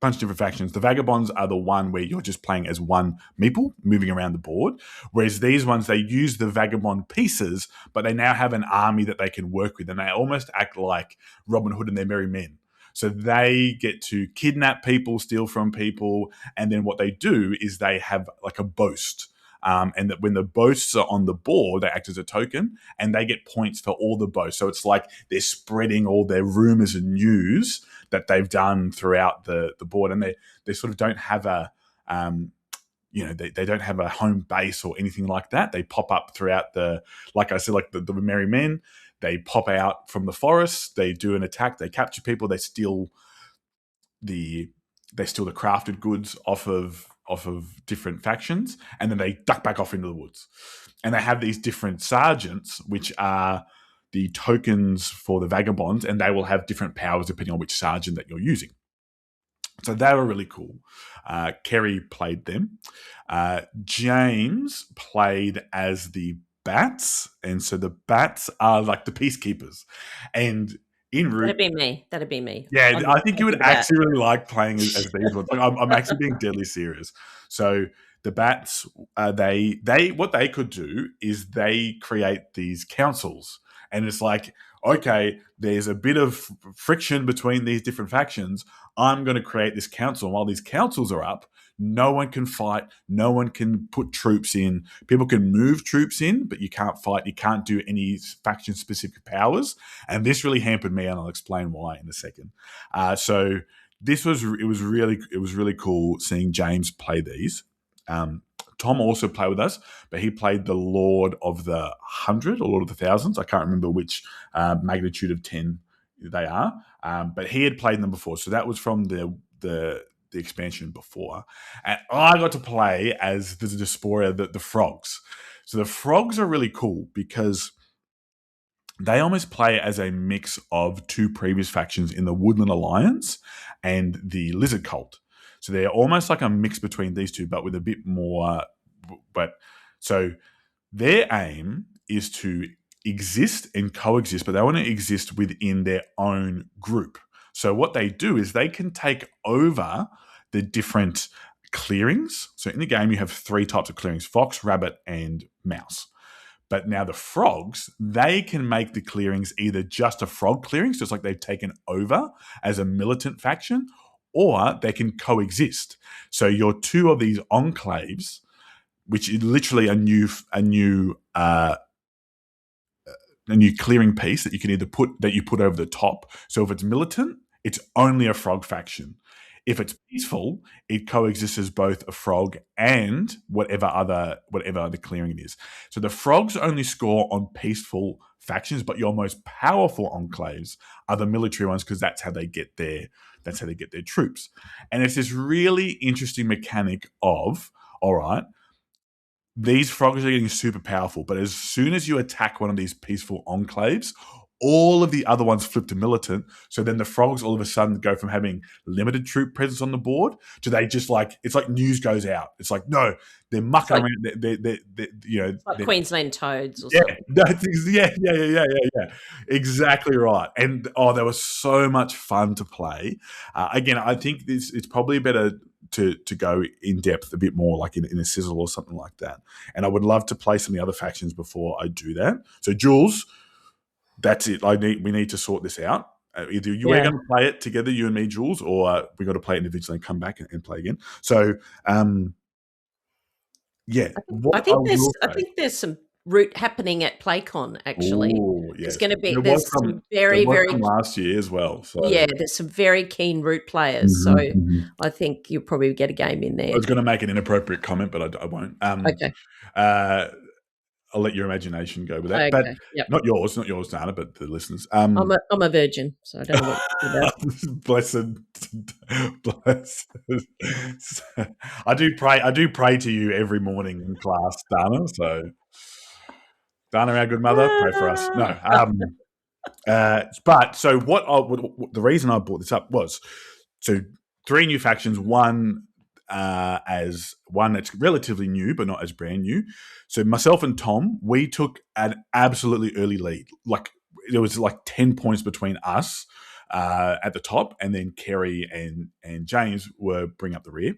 bunch of different factions. The vagabonds are the one where you're just playing as one meeple moving around the board, whereas these ones, they use the vagabond pieces, but they now have an army that they can work with, and they almost act like Robin Hood and their merry men. So they get to kidnap people, steal from people, and then what they do is they have like a boast. And that when the boasts are on the board, they act as a token, and they get points for all the boasts. So it's like they're spreading all their rumors and news that they've done throughout the board, and they sort of don't have a they don't have a home base or anything like that. They pop up throughout like I said, like the merry men. They pop out from the forest. They do an attack. They capture people. They steal the crafted goods off of different factions, and then they duck back off into the woods. And they have these different sergeants, which are the tokens for the vagabonds, and they will have different powers depending on which sergeant that you're using. So they were really cool. Kerry played them. James played as the bats, and so the bats are like the peacekeepers. And in Root, That'd be me. That'd be me. yeah, I'm I think you would happy with that. actually really like playing as these ones. Like, I'm actually being deadly serious. So the bats, they what they could do is they create these councils, and it's like, okay, there's a bit of friction between these different factions. I'm going to create this council, and while these councils are up, no one can fight, no one can put troops in. People can move troops in, but you can't fight. You can't do any faction specific powers, and this really hampered me, and I'll explain why in a second. So it was really cool seeing James play these. Tom also played with us, but he played the Lord of the 100 or Lord of the Thousands. I can't remember which magnitude of 10 they are, but he had played them before, so that was from the expansion before. And I got to play as the Dysphoria, the frogs. So the frogs are really cool because they almost play as a mix of 2 previous factions in the Woodland Alliance and the Lizard Cult. So they're almost like a mix between these two, but with a bit more. But so their aim is to exist and coexist, but they want to exist within their own group. So what they do is they can take over the different clearings. So in the game, you have 3 types of clearings: fox, rabbit, and mouse. But now the frogs, they can make the clearings either just a frog clearing, so it's like they've taken over as a militant faction, or they can coexist. So your two of these enclaves, which is literally a new clearing piece that you can either put over the top. So if it's militant, it's only a frog faction. If it's peaceful, it coexists as both a frog and whatever other clearing it is. So the frogs only score on peaceful factions, but your most powerful enclaves are the military ones because that's how they get their troops. And it's this really interesting mechanic of, all right, these frogs are getting super powerful, but as soon as you attack one of these peaceful enclaves, all of the other ones flip to militant. So then the frogs all of a sudden go from having limited troop presence on the board to they just like, it's like news goes out. It's like, no, they're mucking around. It's like Queensland toads or something. Yeah. Exactly right. And they were so much fun to play. Again, I think it's probably better to go in depth a bit more, like in a Sizzle or something like that. And I would love to play some of the other factions before I do that. So Jules, that's it. We need to sort this out. Either you are going to play it together, you and me, Jules, or we got to play it individually and come back and play again. So, I think there's some route happening at PlayCon. Actually, It's going to be there's some very from last year as well. So there's some very keen route players. I think you'll probably get a game in there. I was going to make an inappropriate comment, but I won't. Okay. I'll let your imagination go with that, okay. But not yours, Dana, but the listeners. I'm a virgin, so I don't know what to do blessed. I do pray to you every morning in class, Dana. So, Dana, our good mother, pray for us. No, but so the reason I brought this up was so 3 new factions, one as one that's relatively new but not as brand new. So myself and Tom, we took an absolutely early lead. Like there was like 10 points between us at the top, and then Kerry and James were bringing up the rear.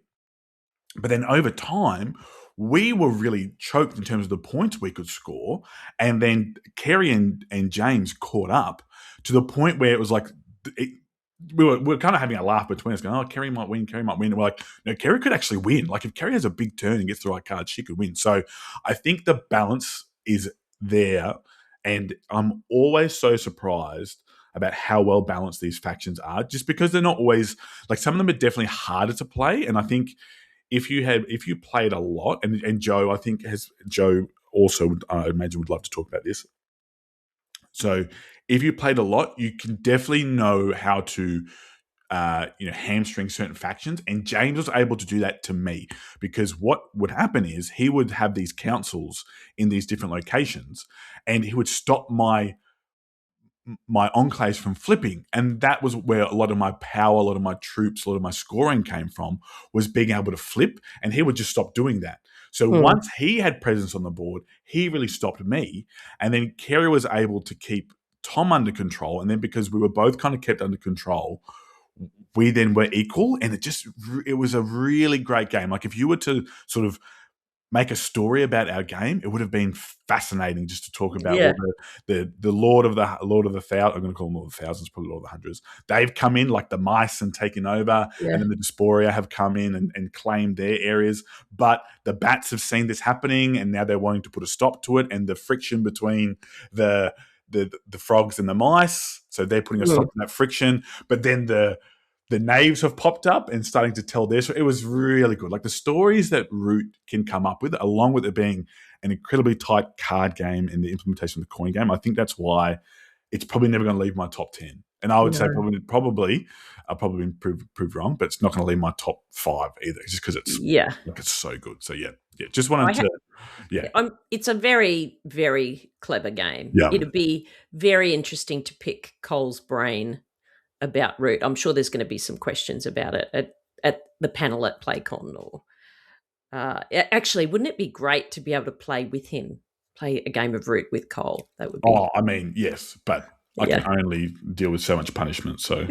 But then over time, we were really choked in terms of the points we could score. And then Kerry and James caught up to the point where it was like we were kind of having a laugh between us, going, "Oh, Kerry might win. And we're like, no, Kerry could actually win. Like if Kerry has a big turn and gets the right card, she could win." So I think the balance is there, and I'm always so surprised about how well balanced these factions are, just because they're not always like some of them are definitely harder to play, and I think if you played a lot, and Joe, I think Joe also, I imagine, would love to talk about this. So if you played a lot, you can definitely know how to hamstring certain factions. And James was able to do that to me, because what would happen is he would have these councils in these different locations, and he would stop my enclaves from flipping. And that was where a lot of my power, a lot of my troops, a lot of my scoring came from, was being able to flip. And he would just stop doing that. So once he had presence on the board, he really stopped me. And then Kerry was able to keep Tom under control. And then because we were both kind of kept under control, we then were equal. And it was a really great game. Like if you were to sort of make a story about our game, it would have been fascinating just to talk about all the Lord of the Thousands. I'm going to call them Lord of the Thousands, probably Lord of the Hundreds. They've come in like the mice and taken over, and then the Dysphoria have come in and claimed their areas. But the bats have seen this happening, and now they're wanting to put a stop to it. And the friction between the frogs and the mice, so they're putting a stop to that friction. But then the knaves have popped up and starting to tell their story. It was really good. Like the stories that Root can come up with, along with it being an incredibly tight card game and the implementation of the coin game, I think that's why it's probably never going to leave my top 10. And I would say probably I've probably been proved wrong, but it's not going to leave my top 5 either, just because it's so good. So just wanted to. It's a very, very clever game. Yeah. It'd be very interesting to pick Cole's brain about Root. I'm sure there's going to be some questions about it at the panel at PlayCon. Or actually, wouldn't it be great to be able to play a game of Root with Cole? That would be. Oh, I mean, yes, but I can only deal with so much punishment. So,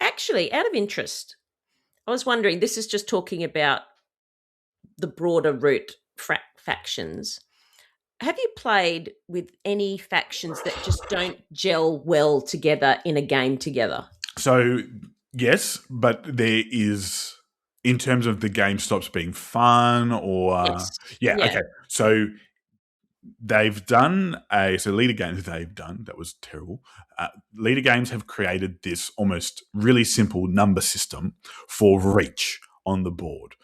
actually, out of interest, I was wondering. This is just talking about the broader Root factions. Have you played with any factions that just don't gel well together in a game together? So yes, but there is, in terms of the game stops being fun, or Yes. yeah, Yeah. okay. So they've done leader games they've done that was terrible. Leader games have created this almost really simple number system for reach on the board.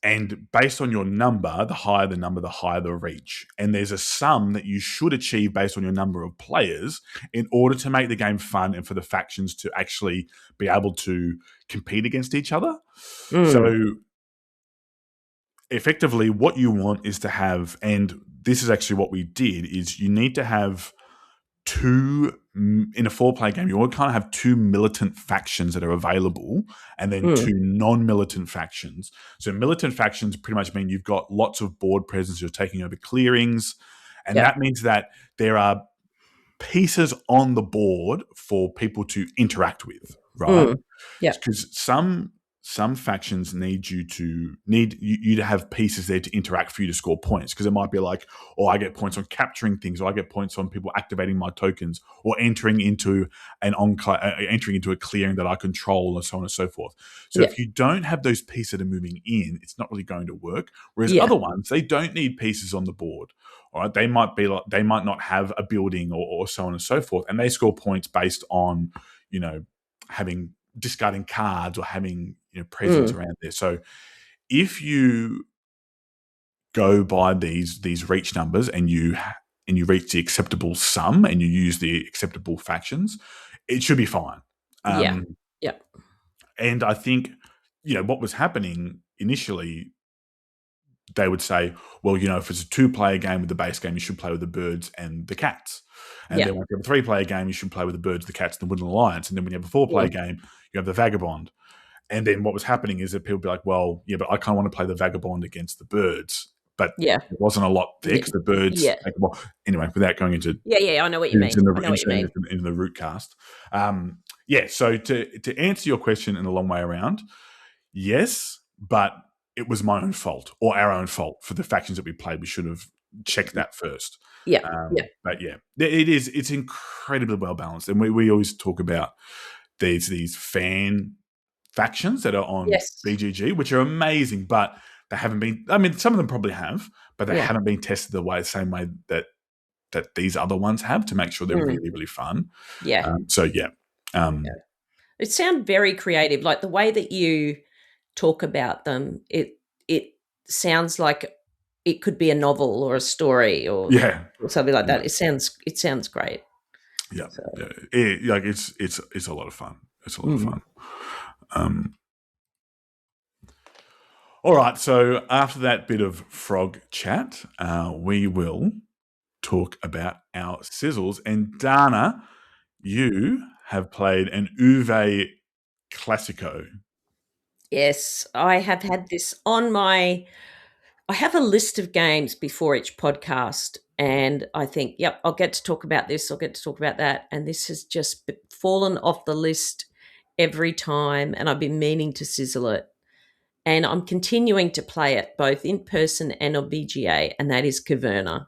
And based on your number, the higher the number, the higher the reach. And there's a sum that you should achieve based on your number of players in order to make the game fun and for the factions to actually be able to compete against each other. So Mm. effectively, what you want is to have, and this is actually what we did, is you need to have two, in a 4-player game, you want to kind of have two militant factions that are available and then Mm. two non-militant factions. So militant factions pretty much mean you've got lots of board presence, you're taking over clearings, and Yeah. that means that there are pieces on the board for people to interact with, right? Mm. Yeah. Because some factions need you to have pieces there to interact for you to score points. Because it might be like, oh, I get points on capturing things, or I get points on people activating my tokens, or entering into entering into a clearing that I control, and so on and so forth. So Yeah. if you don't have those pieces that are moving in, it's not really going to work. Whereas Yeah. other ones, they don't need pieces on the board. All right, they might not have a building, or so on and so forth, and they score points based on, having discarding cards or having presence Mm. around there. So if you go by these reach numbers and you reach the acceptable sum and you use the acceptable factions, it should be fine. Yeah. Um, Yeah. and I think what was happening initially, they would say, well, if it's a 2-player game with the base game, you should play with the birds and the cats. And Yeah. then when you have a 3-player game, you should play with the birds, the cats, and the Woodland Alliance. And then when you have a 4-player Mm. game, you have the Vagabond. And then what was happening is that people would be like, well, yeah, but I kind of want to play the Vagabond against the birds. But Yeah. there wasn't a lot there Yeah. because the birds, Yeah. well, anyway, without going into Yeah. Yeah. I know what you into mean. I know what you the, mean. into the root cast. Yeah, so to answer your question in a long way around, yes, but it was my own fault or our own fault for the factions that we played. We should have checked that first. Yeah. Yeah. But yeah, it's incredibly well balanced. And we always talk about these fan factions that are on Yes. BGG, which are amazing, but they haven't been. I mean, some of them probably have, but they Yeah. haven't been tested the same way that these other ones have to make sure they're Mm. really, really fun. Yeah. So yeah, Yeah. It sounds very creative. Like the way that you talk about them, it sounds like it could be a novel or a story yeah, or something like yeah, that. It sounds great. yeah, So, yeah. Like it's a lot of fun. It's a lot of mm. fun. Um, all right. So after that bit of frog chat, we will talk about our sizzles. And Dana, you have played an Uwe Classico. Yes, I have had this on my I have a list of games before each podcast, and I think, yep, I'll get to talk about this, I'll get to talk about that, and this has just fallen off the list every time, and I've been meaning to sizzle it. And I'm continuing to play it both in person and on BGA, and that is Caverna.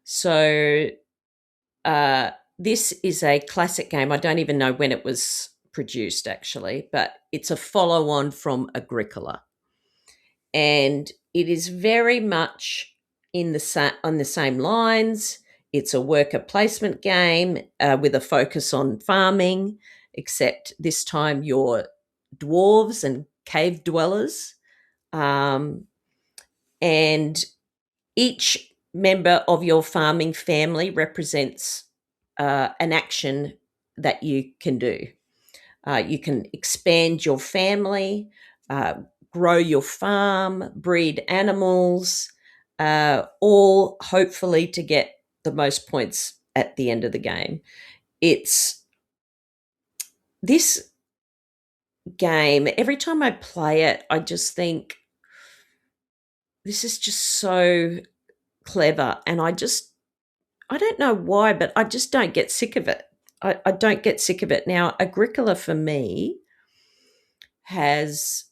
So this is a classic game. I don't even know when it was produced, actually, but it's a follow on from Agricola. And it is very much on the same lines. It's a worker placement game with a focus on farming, except this time you're dwarves and cave dwellers. And each member of your farming family represents an action that you can do. You can expand your family, grow your farm, breed animals, all hopefully to get the most points at the end of the game. It's this game, every time I play it, I just think this is just so clever. And I don't know why, but I just don't get sick of it. I don't get sick of it. Now, Agricola for me has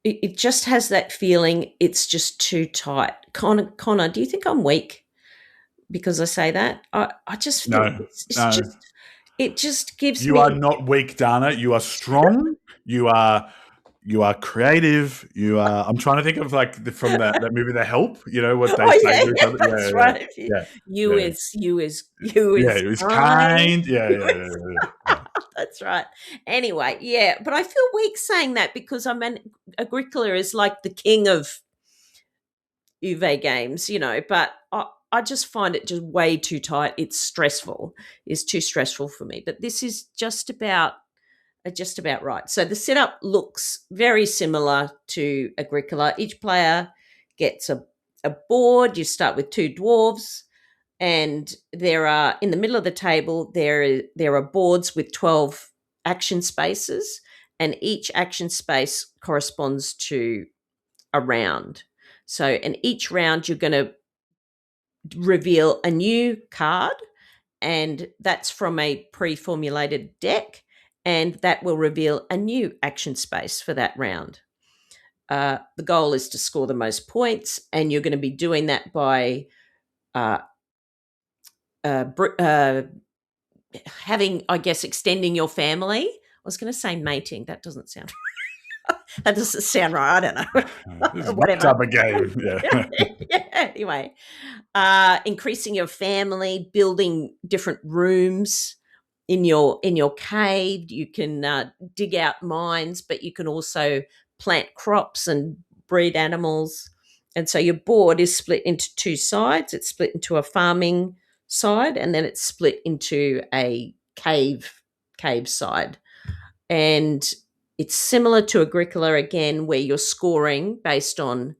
it just has that feeling it's just too tight. Connor, do you think I'm weak because I say that? I just feel No, it's no. just it just gives You are me. not weak, Dana. You are strong. You are creative. You are. I'm trying to think of like from that movie, The Help. You know what they Oh say yeah, to each yeah, other. that's Yeah, right. yeah, You yeah, is you is yeah. you Yeah, is it was kind. kind. Yeah, You yeah, yeah, is yeah. That's right. Anyway, yeah, but I feel weak saying that because I mean, Agricola is like the king of Uve games, but I just find it just way too tight. It's stressful. It's too stressful for me. But this is just about right. So the setup looks very similar to Agricola. Each player gets a board. You start with two dwarves, and there are in the middle of the table there are boards with 12 action spaces, and each action space corresponds to a round. So, in each round, you're going to reveal a new card, and that's from a pre formulated deck, and that will reveal a new action space for that round. The goal is to score the most points, and you're going to be doing that by uh, uh, having, I guess, extending your family. I was going to say mating. That doesn't sound right. I don't This know. is my Whatever. type of game. Yeah. Yeah, anyway, increasing your family, building different rooms in your cave. You can dig out mines, but you can also plant crops and breed animals. And so your board is split into two sides. It's split into a farming side, and then it's split into a cave side. And it's similar to Agricola again, where you're scoring based on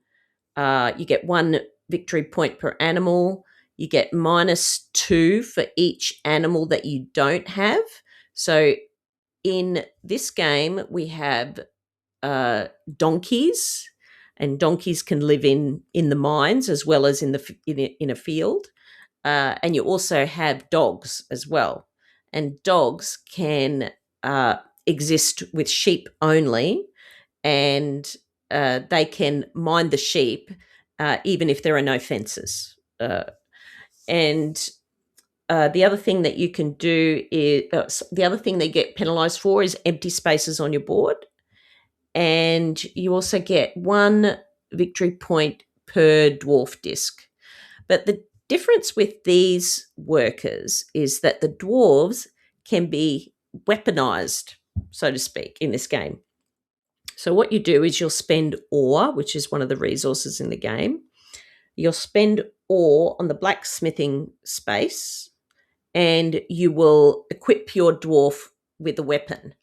you get one victory point per animal. You get -2 for each animal that you don't have. So in this game, we have donkeys, and donkeys can live in the mines as well as in a field. And you also have dogs as well, and dogs can uh, exist with sheep only, and they can mind the sheep even if there are no fences. And the other thing that you can do is the other thing they get penalised for is empty spaces on your board, and you also get one victory point per dwarf disc. But the difference with these workers is that the dwarves can be weaponized, so to speak, in this game. So what you do is you'll spend ore, which is one of the resources in the game. You'll spend ore on the blacksmithing space, and you will equip your dwarf with a weapon.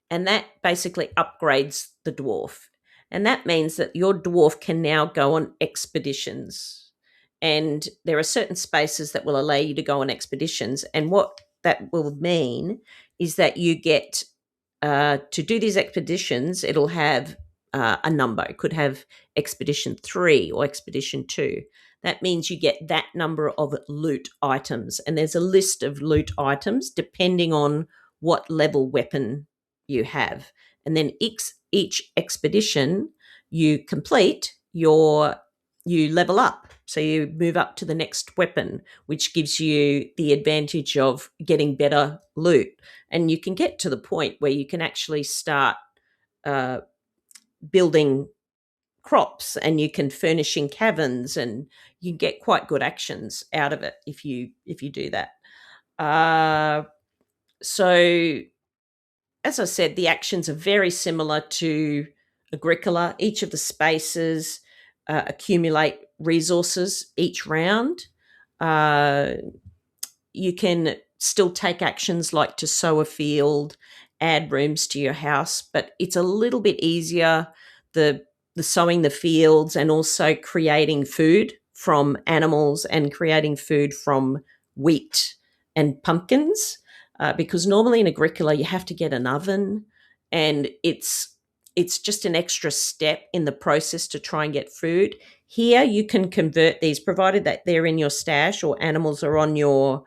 And that basically upgrades the dwarf. And that means that your dwarf can now go on expeditions. And there are certain spaces that will allow you to go on expeditions. And what that will mean is that you get to do these expeditions, it'll have a number. It could have expedition 3 or expedition 2. That means you get that number of loot items. And there's a list of loot items depending on what level weapon you have. And then each expedition you complete, you level up. So you move up to the next weapon, which gives you the advantage of getting better loot. And you can get to the point where you can actually start uh, building crops, and you can furnishing caverns, and you can get quite good actions out of it if you do that. So as I said, the actions are very similar to Agricola. Each of the spaces accumulate resources each round. Uh, you can still take actions like to sow a field, add rooms to your house, but it's a little bit easier. The sowing the fields, and also creating food from animals, and creating food from wheat and pumpkins, because normally in Agricola you have to get an oven, and it's just an extra step in the process to try and get food. Here you can convert these, provided that they're in your stash or animals are on your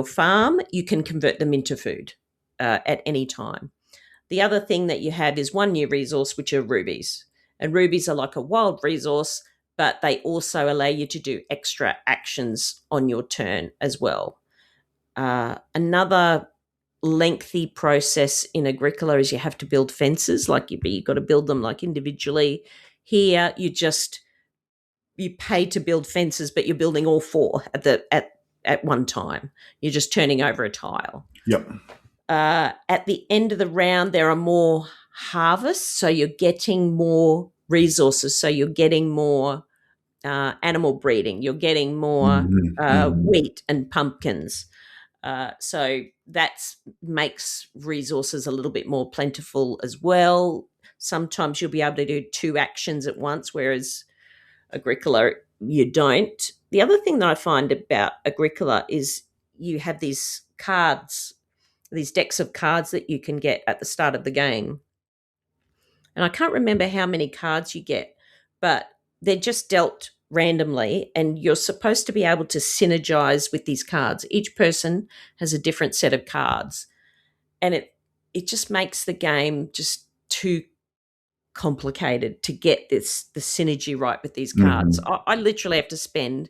farm, you can convert them into food at any time. The other thing that you have is one new resource, which are rubies. And rubies are like a wild resource, but they also allow you to do extra actions on your turn as well. Another lengthy process in Agricola is you have to build fences. Like you've got to build them like individually. Here, you pay to build fences, but you're building all four at one time. You're just turning over a tile. Yep. At the end of the round, there are more harvests, so you're getting more resources. So you're getting more animal breeding. You're getting more wheat and pumpkins. So that makes resources a little bit more plentiful as well. Sometimes you'll be able to do 2 actions at once, whereas Agricola, you don't. The other thing that I find about Agricola is you have these cards, these decks of cards that you can get at the start of the game. And I can't remember how many cards you get, but they're just dealt randomly, and you're supposed to be able to synergize with these cards. Each person has a different set of cards, and it just makes the game just too complicated to get the synergy right with these cards. I literally have to spend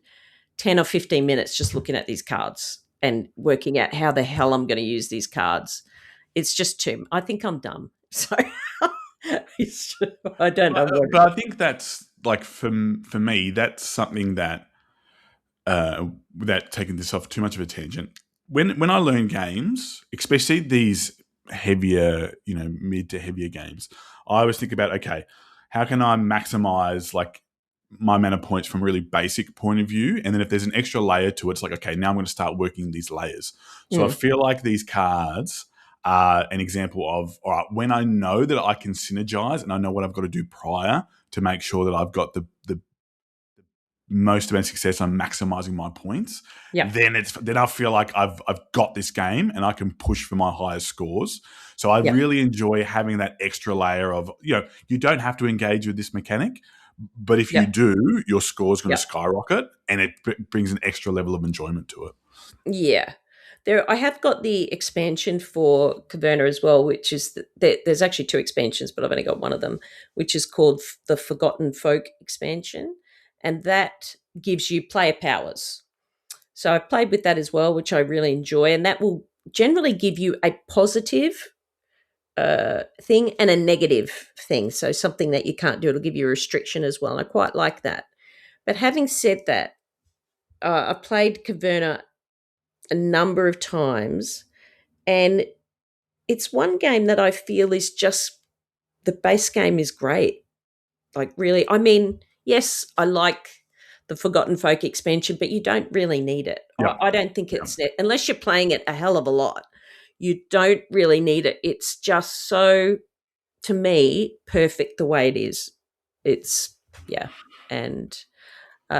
10 or 15 minutes just looking at these cards and working out how the hell I'm going to use these cards. It's just too. I think I'm dumb. So I don't know. But I think that's like for me, that's something that, without taking this off too much of a tangent, when I learn games, especially these heavier, mid to heavier games, I always think about, okay, how can I maximize like my amount of points from a really basic point of view? And then if there's an extra layer to it, it's like, okay, now I'm going to start working these layers. So I feel like these cards are an example of, all right, when I know that I can synergize and I know what I've got to do prior to make sure that I've got the most amount of success, I'm maximizing my points. Yep. Then I feel like I've got this game and I can push for my highest scores. So I really enjoy having that extra layer of, you don't have to engage with this mechanic, but if you do, your score is going to skyrocket, and it brings an extra level of enjoyment to it. Yeah. I have got the expansion for Caverna as well, which is there's actually 2 expansions, but I've only got one of them, which is called the Forgotten Folk expansion, and that gives you player powers. So I've played with that as well, which I really enjoy, and that will generally give you a positive thing and a negative thing. So something that you can't do, it'll give you a restriction as well. And I quite like that. But having said that, I've played Caverna a number of times, and it's one game that I feel is just, the base game is great. Like really, I mean, yes, I like the Forgotten Folk expansion, but you don't really need it. Yep. I don't think it's unless you're playing it a hell of a lot, you don't really need it. It's just so, to me, perfect the way it is. It's and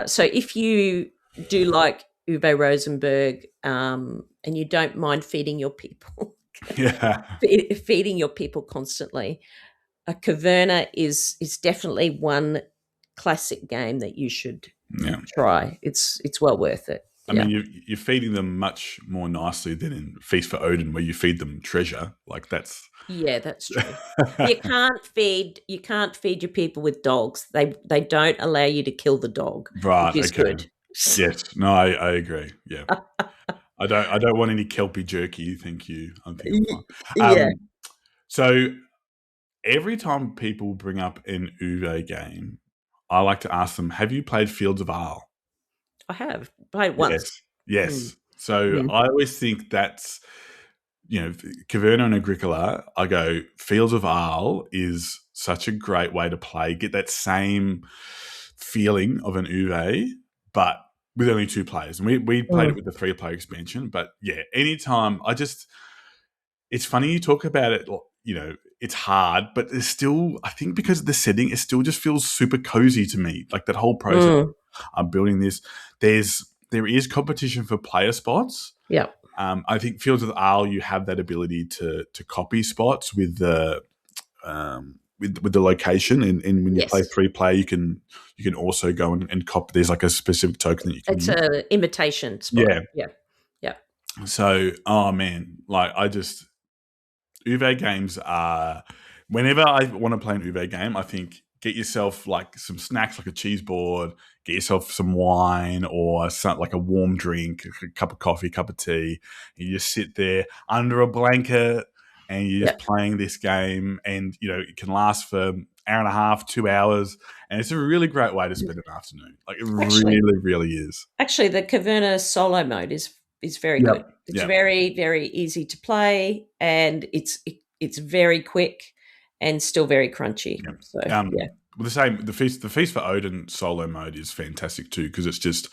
so if you do like Uwe Rosenberg, and you don't mind feeding your people, feeding your people constantly, Caverna is definitely one classic game that you should try. It's well worth it. I mean, you're feeding them much more nicely than in Feast for Odin, where you feed them treasure. Like that's true. You can't feed your people with dogs. They don't allow you to kill the dog, right? Which is good. Yes, no, I agree. Yeah, I don't want any kelpie jerky. Thank you. I'm fine. So every time people bring up an Uwe game, I like to ask them, "Have you played Fields of Arle?" I have played once. Yes. So I always think that's, Caverna and Agricola, I go, Fields of Arle is such a great way to play. Get that same feeling of an Uwe, but with only 2 players. And we played it with the 3-player expansion. But yeah, anytime it's funny you talk about it, it's hard, but there's still, I think because of the setting, it still just feels super cozy to me. Like that whole process. I'm building this. There is competition for player spots. Yeah. I think Fields of Arle, you have that ability to copy spots with the with the location, and when you play 3-player, you can also go and copy. There's like a specific token that you can. It's an invitation spot. Yeah. So, oh man, like Uwe games are, whenever I want to play an Uwe game, I think get yourself like some snacks, like a cheese board, get yourself some wine or some, like a warm drink, a cup of coffee, cup of tea. And you just sit there under a blanket and you're just Yep. playing this game, and it can last for an hour and a half, 2 hours, and it's a really great way to spend an afternoon. Like it Actually, really, really is. actually, the Caverna solo mode is very Yep. good. It's Yep. very, very easy to play, and it's very quick and still very crunchy. Yep. So yeah, Well, the feast for Odin solo mode is fantastic too, because it's just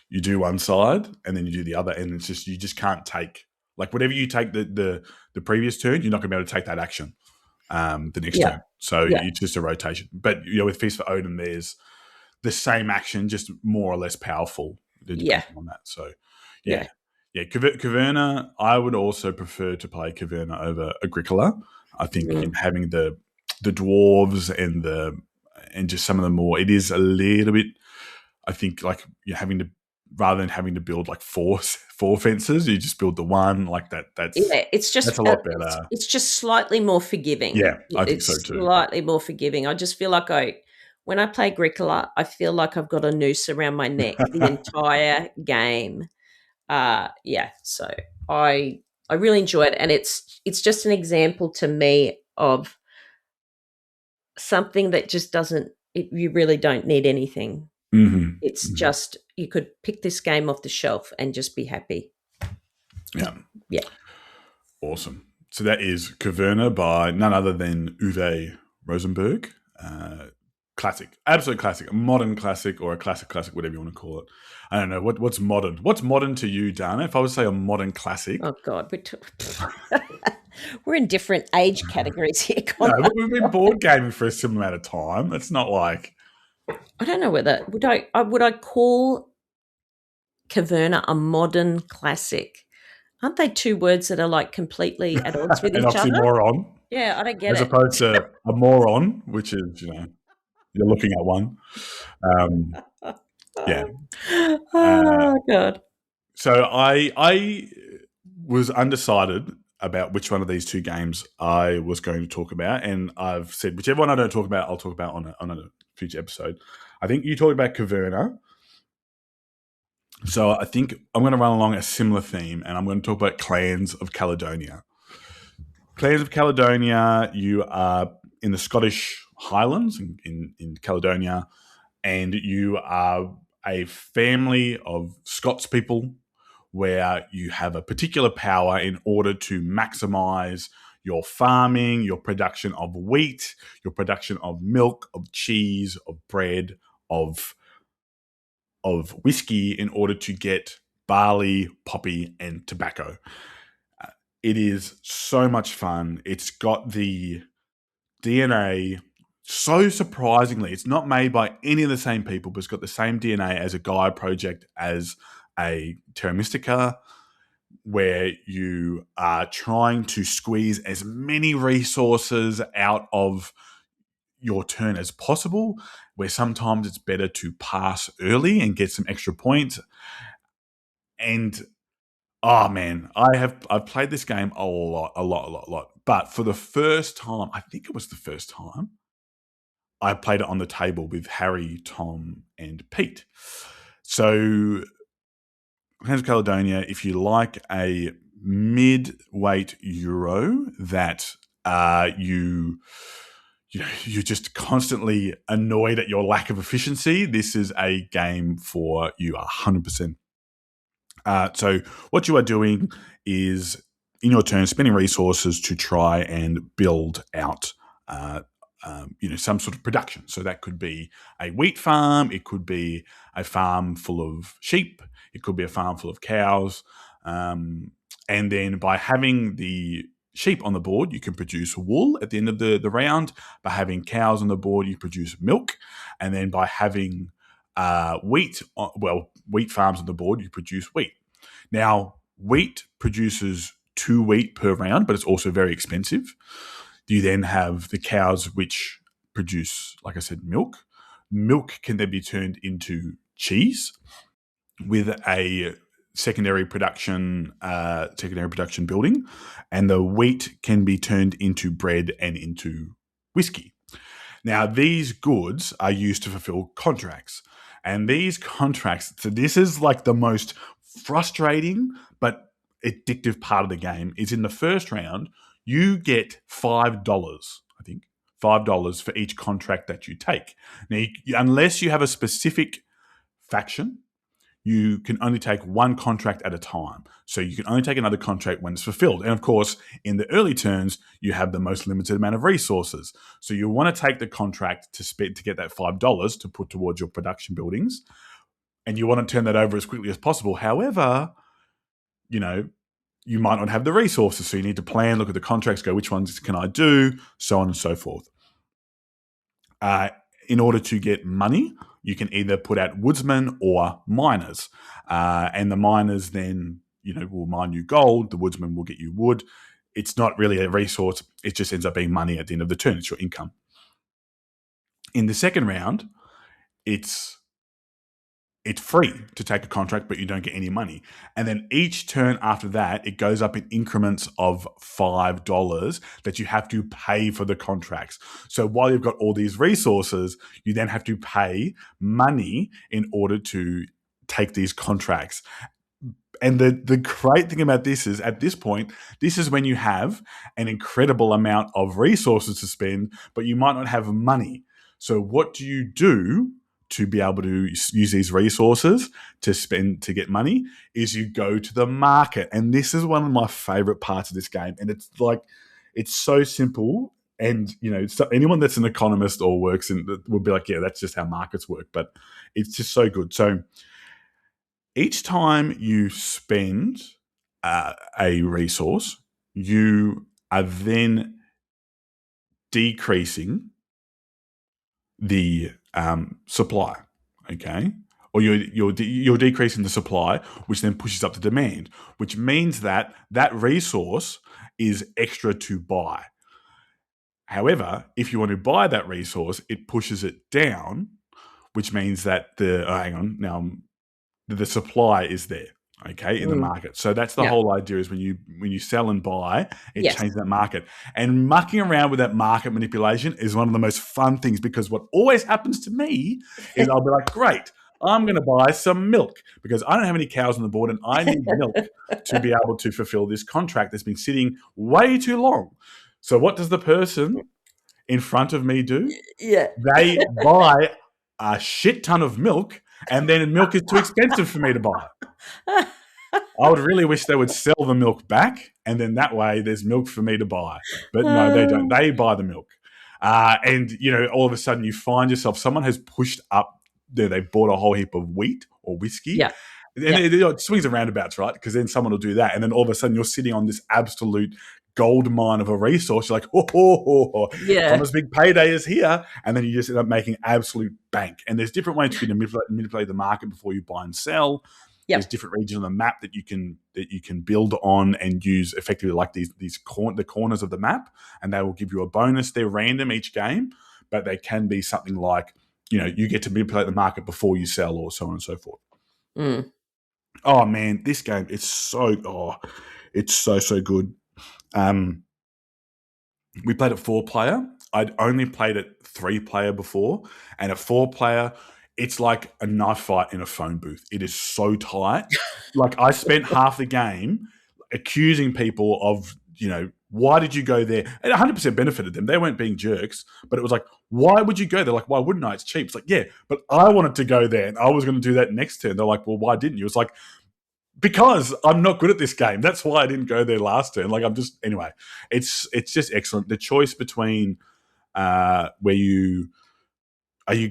you do one side and then you do the other, and it's just you just can't take, like, whatever you take the previous turn, you're not going to be able to take that action the next yeah, turn. So yeah, it's just a rotation. But with Feast for Odin, there's the same action, just more or less powerful yeah, depending on that. So yeah, yeah, yeah. Caverna, I would also prefer to play Caverna over Agricola. I think mm, having the dwarves and just some of the more, it is a little bit. I think like you're having to, rather than having to build like four fences, you just build the one like that. yeah. That's a lot better. It's just slightly more forgiving. Yeah, I think so It's too. slightly more forgiving. I just feel like when I play Agricola, I feel like I've got a noose around my neck the entire game. Yeah, so I I really enjoy it, and it's just an example to me of something that just doesn't. You really don't need anything. hmm It's hmm just you could pick this game off the shelf and just be happy. Yeah, Yeah, awesome. So that is Caverna by none other than Uwe Rosenberg. Classic, absolute classic, a modern classic or a classic, whatever you want to call it. I don't know what's modern. What's modern to you, Dana? If I would say a modern classic, oh God, we're in different age categories here, no, Connor. we've been board gaming for a similar amount of time. It's not like I don't know whether would I call Caverna a modern classic. Aren't they two words that are like completely at odds with an each other? oxymoron, Yeah, I don't get as it. opposed to a moron, which is you're looking at one. Um, yeah. Uh, Oh God. so I was undecided about which one of these two games I was going to talk about, and I've said whichever one I don't talk about, I'll talk about on a future episode. I think you talked about Caverna, so I think I'm going to run along a similar theme, and I'm going to talk about Clans of Caledonia. Clans of Caledonia, you are in the Scottish Highlands in Caledonia, and you are a family of Scots people where you have a particular power in order to maximize your farming, your production of wheat, your production of milk, of cheese, of bread, of whiskey in order to get barley, poppy, and tobacco. It is so much fun. It's got the DNA. So surprisingly, it's not made by any of the same people, but it's got the same DNA as a Gaia project, as a Terra Mystica, where you are trying to squeeze as many resources out of your turn as possible, where sometimes it's better to pass early and get some extra points. And oh man, I've played this game a lot. But for the first time, I think it was the first time, I played it on the table with Harry, Tom, and Pete. So, Clans of Caledonia, if you like a mid-weight Euro that you're just constantly annoyed at your lack of efficiency, this is a game for you 100%. So what you are doing is, in your turn, spending resources to try and build out some sort of production. So that could be a wheat farm, it could be a farm full of sheep, it could be a farm full of cows. And then by having the sheep on the board, you can produce wool at the end of the round. By having cows on the board, you produce milk. And then by having wheat farms on the board, you produce wheat. Now, wheat produces 2 wheat per round, but it's also very expensive. You then have the cows, which produce, like I said, milk. Milk can then be turned into cheese with a secondary production building, and the wheat can be turned into bread and into whiskey. Now, these goods are used to fulfill contracts. And these contracts, so this is like the most frustrating but addictive part of the game, is in the first round, you get $5, I think, $5 for each contract that you take. Now, unless you have a specific faction, you can only take one contract at a time. So you can only take another contract when it's fulfilled. And of course, in the early turns, you have the most limited amount of resources. So you want to take the contract to get that $5 to put towards your production buildings. And you want to turn that over as quickly as possible. However, you might not have the resources. So you need to plan, look at the contracts, go, which ones can I do, so on and so forth. In order to get money, you can either put out woodsmen or miners. And the miners then, will mine you gold. The woodsman will get you wood. It's not really a resource. It just ends up being money at the end of the turn. It's your income. In the second round, it's free to take a contract, but you don't get any money. And then each turn after that, it goes up in increments of $5 that you have to pay for the contracts. So while you've got all these resources, you then have to pay money in order to take these contracts. And the great thing about this is, at this point, this is when you have an incredible amount of resources to spend, but you might not have money. So what do you do to be able to use these resources to get money? Is you go to the market. And this is one of my favorite parts of this game. And it's so simple. And, so anyone that's an economist or works in will be like, yeah, that's just how markets work. But it's just so good. So each time you spend a resource, you are then decreasing the supply, okay? Or you're decreasing the supply, which then pushes up the demand, which means that resource is extra to buy. However, if you want to buy that resource, it pushes it down, which means that the supply is there, okay, in the market. So that's the whole idea, is when you sell and buy, it changes that market. And mucking around with that market manipulation is one of the most fun things, because what always happens to me is I'll be like, great, I'm going to buy some milk because I don't have any cows on the board and I need milk to be able to fulfill this contract that's been sitting way too long. So what does the person in front of me do? Yeah. They buy a shit ton of milk, and then milk is too expensive for me to buy. I would really wish they would sell the milk back, and then that way there's milk for me to buy. But no, they don't. They buy the milk. And, all of a sudden you find yourself, someone has pushed up, they bought a whole heap of wheat or whiskey. Yeah. And it swings and roundabouts, right? Because then someone will do that. And then all of a sudden you're sitting on this absolute gold mine of a resource. You're like, Connor's big payday is here. And then you just end up making absolute bank. And there's different ways for you to manipulate the market before you buy and sell. Yep. There's different regions on the map that you can build on and use effectively, like the corners of the map, and they will give you a bonus. They're random each game, but they can be something like, you get to manipulate the market before you sell, or so on and so forth. Oh man, this game it's so good. We played it 4-player. I'd only played it 3-player before, and at 4-player, it's like a knife fight in a phone booth. It is so tight. Like, I spent half the game accusing people of, why did you go there? It 100% benefited them. They weren't being jerks, but it was like, why would you go there? Like, why wouldn't I? It's cheap. It's like, yeah, but I wanted to go there and I was going to do that next turn. They're like, well, why didn't you? It's like, because I'm not good at this game. That's why I didn't go there last turn. Like, anyway, it's just excellent. The choice between are you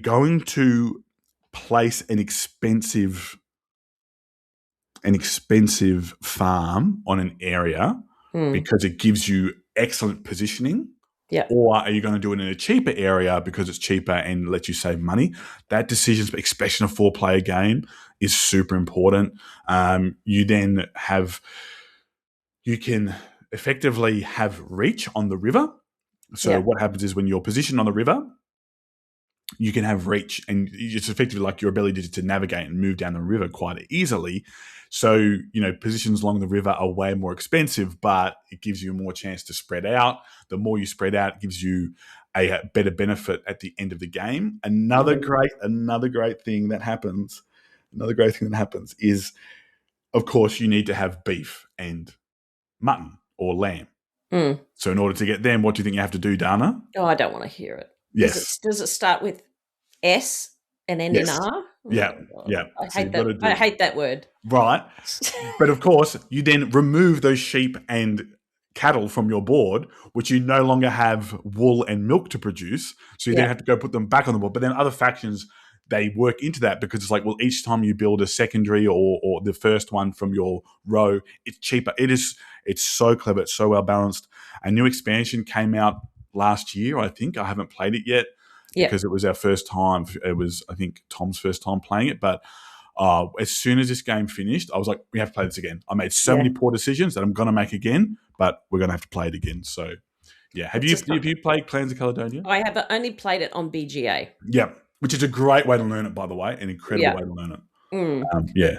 going to place an expensive farm on an area because it gives you excellent positioning, or are you going to do it in a cheaper area because it's cheaper and lets you save money? That decision, especially in a 4-player game, is super important. You can effectively have reach on the river. So what happens is, when you're positioned on the river, you can have reach, and it's effectively like your ability to navigate and move down the river quite easily. So, positions along the river are way more expensive, but it gives you more chance to spread out. The more you spread out, it gives you a better benefit at the end of the game. Another great thing that happens is, of course, you need to have beef and mutton or lamb. So in order to get them, what do you think you have to do, Dana? Oh, I don't want to hear it. Yes. Does it start with S and end in R? Oh, yeah. I hate that word. Right. But of course, you then remove those sheep and cattle from your board, which you no longer have wool and milk to produce. So you then have to go put them back on the board. But then other factions, they work into that because it's like, well, each time you build a secondary or the first one from your row, it's cheaper. It's so clever. It's so well balanced. A new expansion came out last year, I think. I haven't played it yet because it was our first time. It was, I think, Tom's first time playing it. But as soon as this game finished, I was like, we have to play this again. I made so many poor decisions that I'm going to make again, but we're going to have to play it again. So, yeah. Have you played Clans of Caledonia? I have only played it on BGA. Yeah, which is a great way to learn it, by the way, an incredible way to learn it.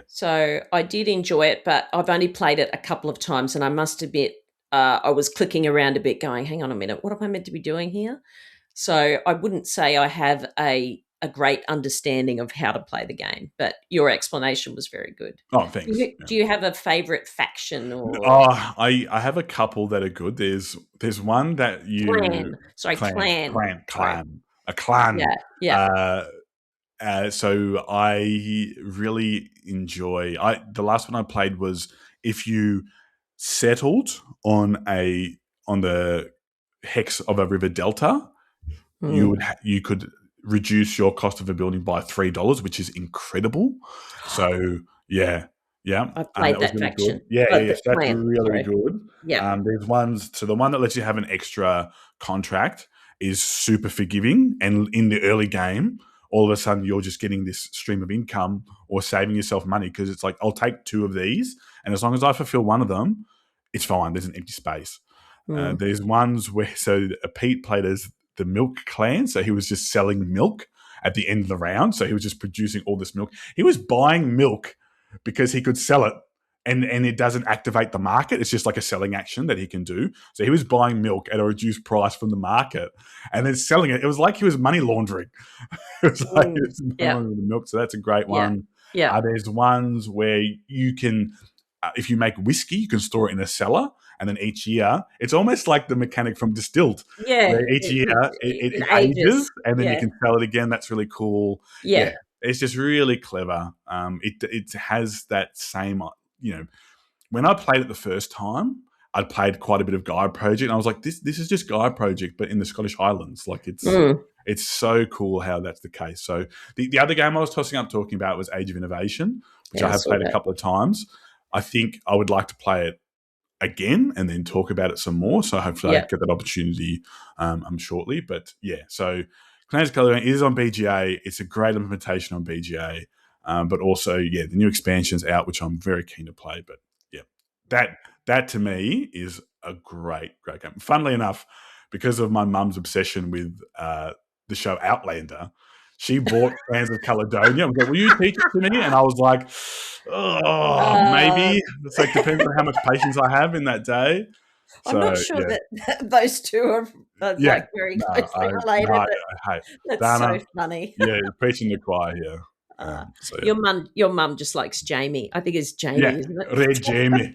So I did enjoy it, but I've only played it a couple of times, and I must admit I was clicking around a bit going, hang on a minute, what am I meant to be doing here? So I wouldn't say I have a great understanding of how to play the game, but your explanation was very good. Oh, thanks. Do you have a favourite faction? Or I have a couple that are good. There's one that you... Clan. A clan. Yeah. So I really enjoy... the last one I played was if you settled on the hex of a river delta, you could reduce your cost of a building by $3, which is incredible. So yeah. I've played that really faction. Good. Yeah, that's really good. Yeah. There's ones, so the one that lets you have an extra contract is super forgiving, and in the early game, all of a sudden you're just getting this stream of income or saving yourself money because it's like, I'll take 2 of these, and as long as I fulfill one of them, it's fine. There's an empty space. There's ones where, so Pete played as the milk clan, so he was just selling milk at the end of the round. So he was just producing all this milk. He was buying milk because he could sell it, and it doesn't activate the market. It's just like a selling action that he can do. So he was buying milk at a reduced price from the market and then selling it. It was like he was money laundering. It was like he was money laundering the milk. So that's a great one. Yeah. There's ones where you can, if you make whiskey, you can store it in a cellar. And then each year, it's almost like the mechanic from Distilled. Yeah. Where each year it ages, and then you can sell it again. That's really cool. Yeah. It's just really clever. It has that same, when I played it the first time, I'd played quite a bit of Gaia Project, and I was like, this is just Gaia Project, but in the Scottish Highlands. Like it's so cool how that's the case. So the other game I was tossing up talking about was Age of Innovation, which I have played a couple of times. I think I would like to play it again and then talk about it some more. So hopefully I get that opportunity shortly. But yeah, so Clans of Caledonia is on BGA. It's a great implementation on BGA. But also, the new expansion's out, which I'm very keen to play. But yeah, that to me is a great game. Funnily enough, because of my mum's obsession with the show Outlander, she bought Clans of Caledonia. I was like, will you teach it to me? And I was like, maybe. It's like, depends on how much patience I have in that day. I'm not sure that those two are like very closely related. That's Dana, so funny. Yeah, you're preaching the choir here. Your mum just likes Jamie. I think it's Jamie, isn't it? Red Jamie.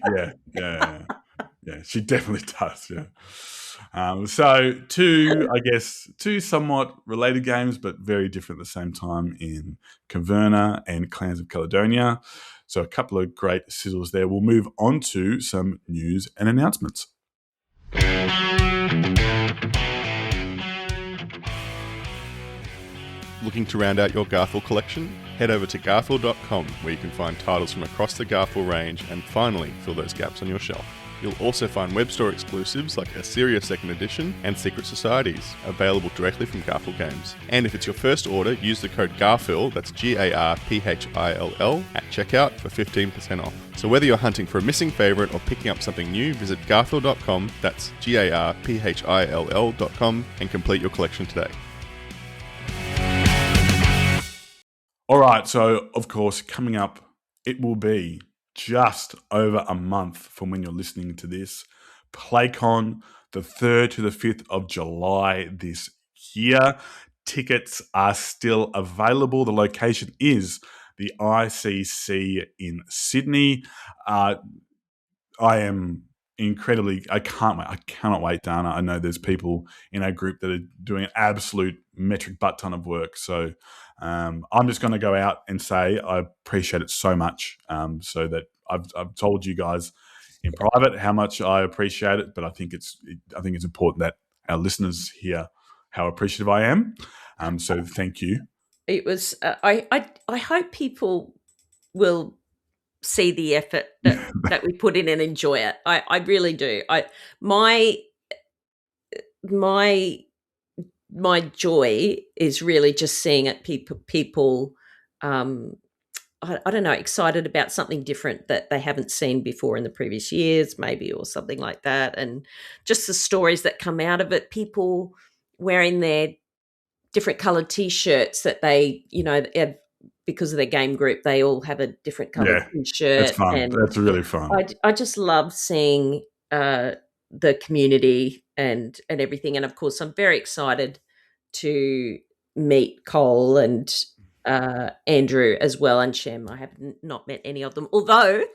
Yeah. She definitely does. Yeah. So two somewhat related games, but very different at the same time in Caverna and Clans of Caledonia. So a couple of great sizzles there. We'll move on to some news and announcements. Looking to round out your Garthel collection? Head over to garthel.com, where you can find titles from across the Garthel range and finally fill those gaps on your shelf. You'll also find web store exclusives like Assyria 2nd Edition and Secret Societies, available directly from Garthel Games. And if it's your first order, use the code GARPHILL, that's GARPHILL, at checkout for 15% off. So whether you're hunting for a missing favourite or picking up something new, visit garthil.com, that's GARPHILL.com, and complete your collection today. All right. So, of course, coming up, it will be just over a month from when you're listening to this. PlayCon, the 3rd to the 5th of July this year. Tickets are still available. The location is the ICC in Sydney. I am I can't wait. I cannot wait, Dana. I know there's people in our group that are doing an absolute metric butt ton of work. So I'm just going to go out and say I appreciate it so much. So that I've told you guys in private how much I appreciate it, but I think it's important that our listeners hear how appreciative I am. So thank you. It was. I hope people will see the effort that we put in and enjoy it. I really do. My joy is really just seeing it. People I don't know, excited about something different that they haven't seen before in the previous years, maybe, or something like that. And just the stories that come out of it, people wearing their different coloured T-shirts that they, because of their game group, they all have a different coloured T-shirt. That's fun. And that's really fun. I just love seeing the community and everything. And, of course, I'm very excited to meet Cole and Andrew as well, and Shem. I have not met any of them, although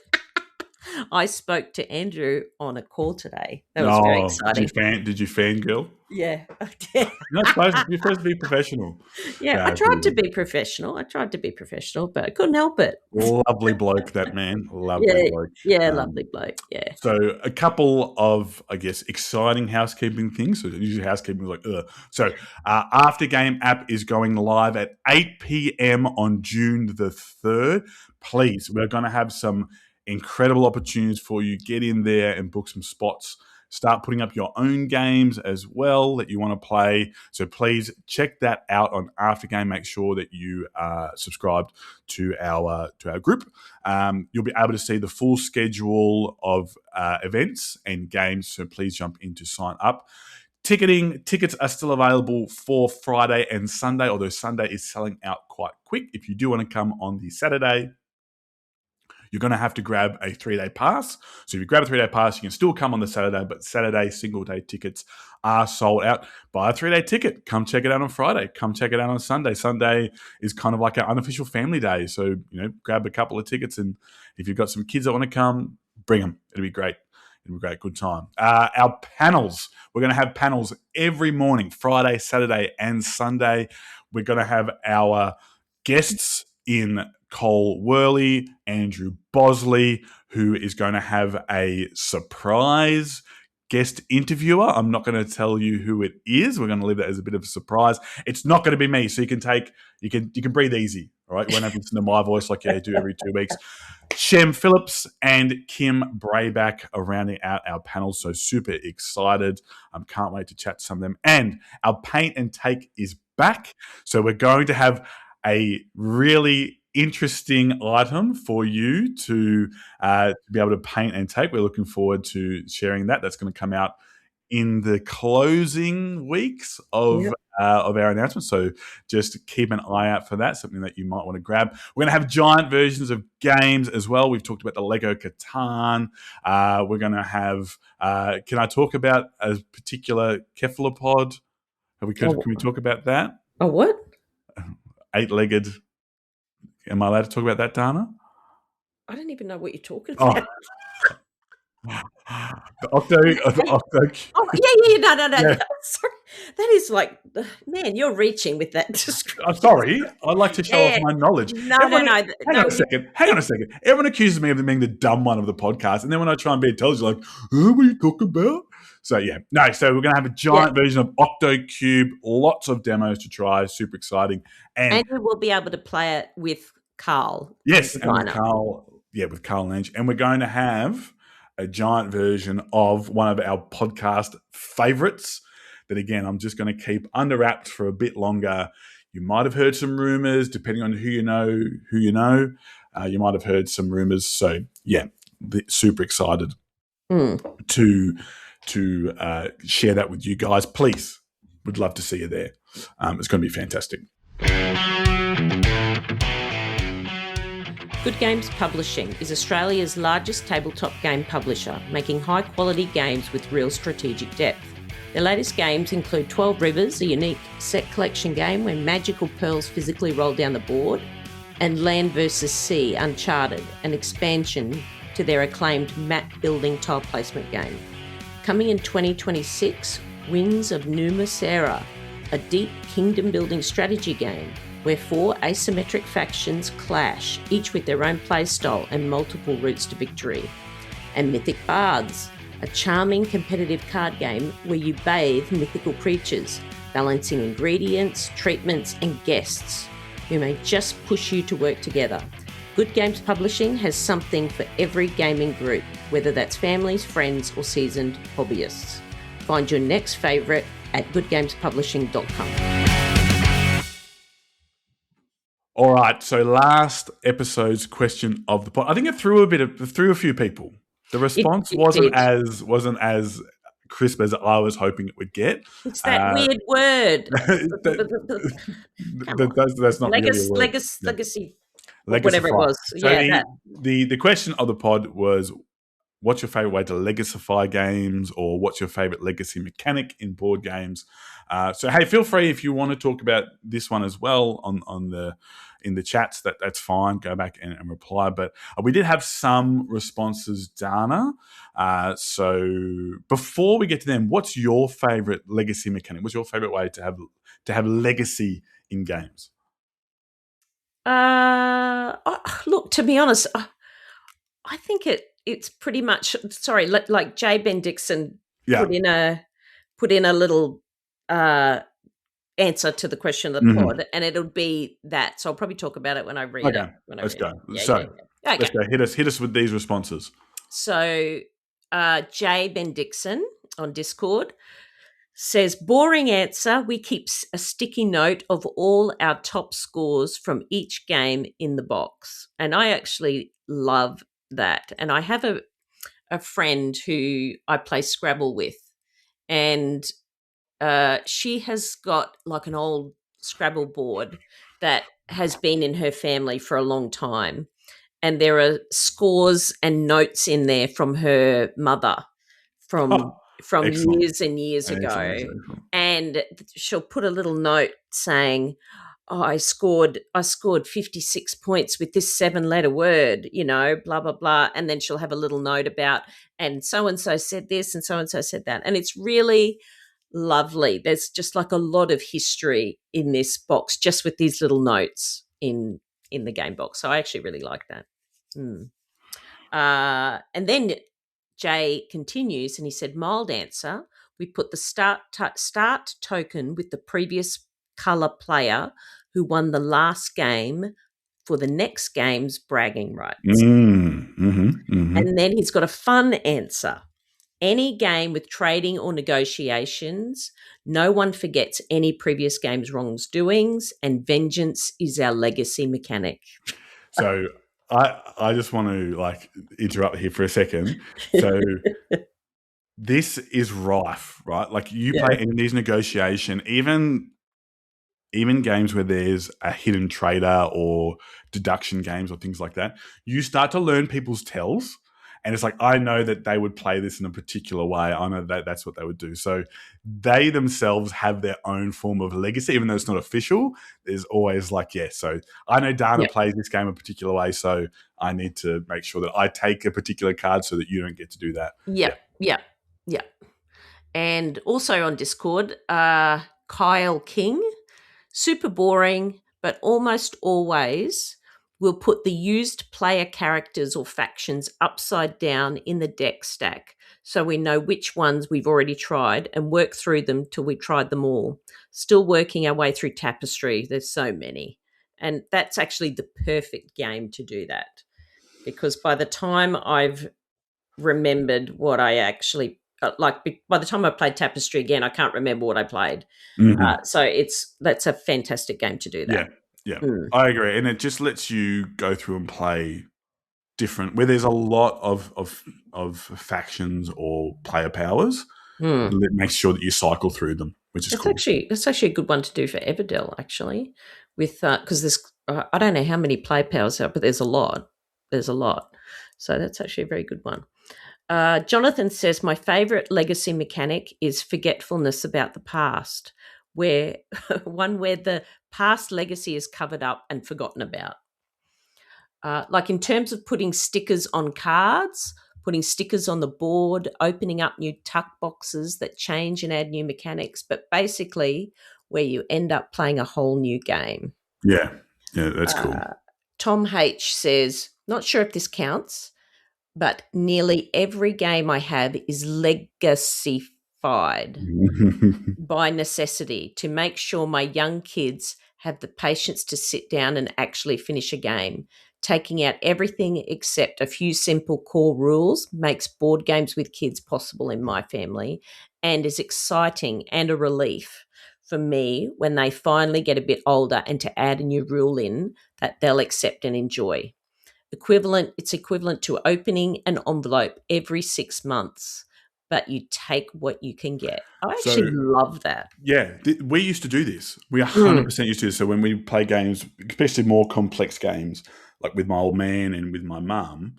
I spoke to Andrew on a call today. That was very exciting. Did you fangirl? Yeah. You're supposed to be professional. Yeah, I tried to be professional, but I couldn't help it. Lovely bloke, that man. Lovely bloke. Yeah, lovely bloke, yeah. So a couple of, I guess, exciting housekeeping things. So usually housekeeping is like, ugh. So After Game app is going live at 8 p.m. on June the 3rd. Please, we're going to have some incredible opportunities for you. Get in there and book some spots. Start putting up your own games as well that you want to play. So please check that out on After Game. Make sure that you are subscribed to our group. You'll be able to see the full schedule of events and games. So please jump in to sign up. Tickets are still available for Friday and Sunday, although Sunday is selling out quite quick. If you do want to come on the Saturday, you're going to have to grab a 3-day pass. So if you grab a 3-day pass, you can still come on the Saturday, but Saturday single-day tickets are sold out. Buy a 3-day ticket. Come check it out on Friday. Come check it out on Sunday. Sunday is kind of like our unofficial family day. So, grab a couple of tickets, and if you've got some kids that want to come, bring them. It'll be great. It'll be great. Good time. Our panels. We're going to have panels every morning, Friday, Saturday, and Sunday. We're going to have our guests in Cole Worley, Andrew Bosley, who is going to have a surprise guest interviewer. I'm not going to tell you who it is. We're going to leave that as a bit of a surprise. It's not going to be me, so you can breathe easy. All right, you won't have to listen to my voice like you do every 2 weeks. Shem Phillips and Kim Brayback are rounding out our panel, so super excited. Can't wait to chat to some of them. And our Paint and Take is back, so we're going to have a really interesting item for you to be able to paint and take. We're looking forward to sharing that. That's going to come out in the closing weeks of our announcement. So just keep an eye out for that, something that you might want to grab. We're going to have giant versions of games as well. We've talked about the Lego Catan. We're going to have, can I talk about a particular cephalopod? Can we talk about that? Oh, what? 8-legged. Am I allowed to talk about that, Dana? I don't even know what you're talking about. The octo. Oh, yeah. No. Yeah. Sorry. That is like, man, you're reaching with that description. I'm sorry. I'd like to show off my knowledge. No. Hang on a second. Everyone accuses me of being the dumb one of the podcast. And then when I try and be intelligent, like, what are you talking about? So, yeah. No, so we're going to have a giant version of Octo Cube. Lots of demos to try. Super exciting. And we will be able to play it with Carl. Yes, and with Carl. Yeah, with Carl Lynch. And we're going to have a giant version of one of our podcast favorites that, again, I'm just going to keep under wraps for a bit longer. You might have heard some rumors, depending on who you know. You might have heard some rumors. So, yeah, super excited to share that with you guys. Please, would love to see you there. It's going to be fantastic. Good Games Publishing is Australia's largest tabletop game publisher, making high-quality games with real strategic depth. Their latest games include 12 Rivers, a unique set collection game where magical pearls physically roll down the board, and Land vs. Sea Uncharted, an expansion to their acclaimed map-building tile placement game. Coming in 2026, Winds of Numasera, a deep kingdom-building strategy game where 4 asymmetric factions clash, each with their own playstyle and multiple routes to victory. And Mythic Baths, a charming competitive card game where you bathe mythical creatures, balancing ingredients, treatments, and guests who may just push you to work together. Good Games Publishing has something for every gaming group, whether that's families, friends, or seasoned hobbyists. Find your next favourite at goodgamespublishing.com. All right, so last episode's question of the pod. I think it threw a few people. The response It wasn't did. as crisp as I was hoping it would get. It's that weird word. That's not really a word. Legacy, Legacy whatever it was. So Yeah, the question of the pod was, what's your favorite way to legacify games, or what's your favorite legacy mechanic in board games? So hey, feel free if you want to talk about this one as well in the chats. That's fine. Go back and reply. But we did have some responses, Dana. So before we get to them, what's your favorite legacy mechanic? What's your favorite way to have legacy in games? Look, to be honest, I think it's pretty much, sorry, like J. Ben Dixon put in a little answer to the question of the pod, and it'll be that. So I'll probably talk about it when I read it. Let's go. Okay. Let's go. Hit us with these responses. So J. Ben Dixon on Discord says, boring answer. We keep a sticky note of all our top scores from each game in the box. And I actually love that. And I have a friend who I play Scrabble with, and she has got like an old Scrabble board that has been in her family for a long time. And there are scores and notes in there from her mother from years and years ago. Excellent. And she'll put a little note saying, I scored 56 points with this 7-letter word, blah, blah, blah. And then she'll have a little note about, and so-and-so said this and so-and-so said that. And it's really lovely. There's just like a lot of history in this box just with these little notes in the game box. So I actually really like that. And then Jay continues and he said, mild answer, we put the start token with the previous colour player who won the last game for the next game's bragging rights. And then he's got a fun answer. Any game with trading or negotiations, no one forgets any previous game's wrongdoings, and vengeance is our legacy mechanic. So I just want to interrupt here for a second. So this is rife, right? Like you play in these negotiation, even games where there's a hidden trader or deduction games or things like that, you start to learn people's tells. And it's like, I know that they would play this in a particular way. I know that that's what they would do. So they themselves have their own form of legacy, even though it's not official. There's always so I know Dana plays this game a particular way, so I need to make sure that I take a particular card so that you don't get to do that. Yeah. And also on Discord, Kyle King, super boring, but almost always we'll put the used player characters or factions upside down in the deck stack so we know which ones we've already tried and work through them till we tried them all. Still working our way through Tapestry. There's so many. And that's actually the perfect game to do that, because by the time I've remembered what I actually by the time I played Tapestry again, I can't remember what I played. So that's a fantastic game to do that. Yeah, I agree. And it just lets you go through and play different, where there's a lot of factions or player powers. It makes sure that you cycle through them, which is cool. That's actually a good one to do for Everdell, actually, with because there's I don't know how many player powers there are, but there's a lot. there's a lot. So that's actually a very good one. Jonathan says, my favourite legacy mechanic is forgetfulness about the past, where where the past legacy is covered up and forgotten about. Like in terms of putting stickers on cards, putting stickers on the board, opening up new tuck boxes that change and add new mechanics, but basically where you end up playing a whole new game. Yeah, that's cool. Tom H says, not sure if this counts, but nearly every game I have is legacy-fied by necessity to make sure my young kids have the patience to sit down and actually finish a game. Taking out everything except a few simple core rules makes board games with kids possible in my family and is exciting and a relief for me when they finally get a bit older and to add a new rule in that they'll accept and enjoy. It's equivalent to opening an envelope every 6 months, but you take what you can get. I actually love that. Yeah, we used to do this. We 100% used to do this. So when we play games, especially more complex games, like with my old man and with my mum,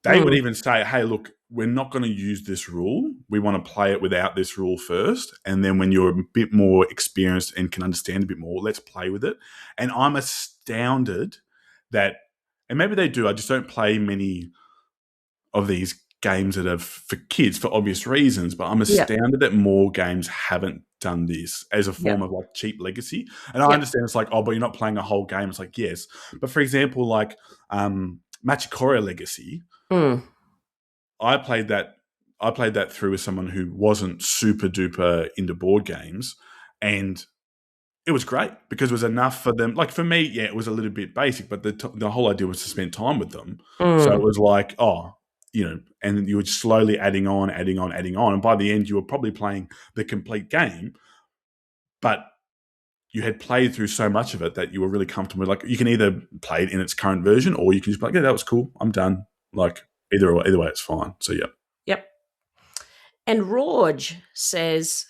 they would even say, hey, look, we're not going to use this rule. We want to play it without this rule first. And then when you're a bit more experienced and can understand a bit more, let's play with it. And I'm astounded that, and maybe they do, I just don't play many of these games that are for kids for obvious reasons, but I'm astounded that more games haven't done this as a form of like cheap legacy. And I understand it's like, oh, but you're not playing a whole game. It's like, yes. But for example, like Machikoro Legacy, I played that through with someone who wasn't super duper into board games, and it was great because it was enough for them. Like for me, yeah, it was a little bit basic, but the whole idea was to spend time with them. So it was like, and you were slowly adding on. And by the end, you were probably playing the complete game, but you had played through so much of it that you were really comfortable. Like you can either play it in its current version or you can just be like, yeah, that was cool. I'm done. Like either way, it's fine. So, yeah. Yep. And Rorge says,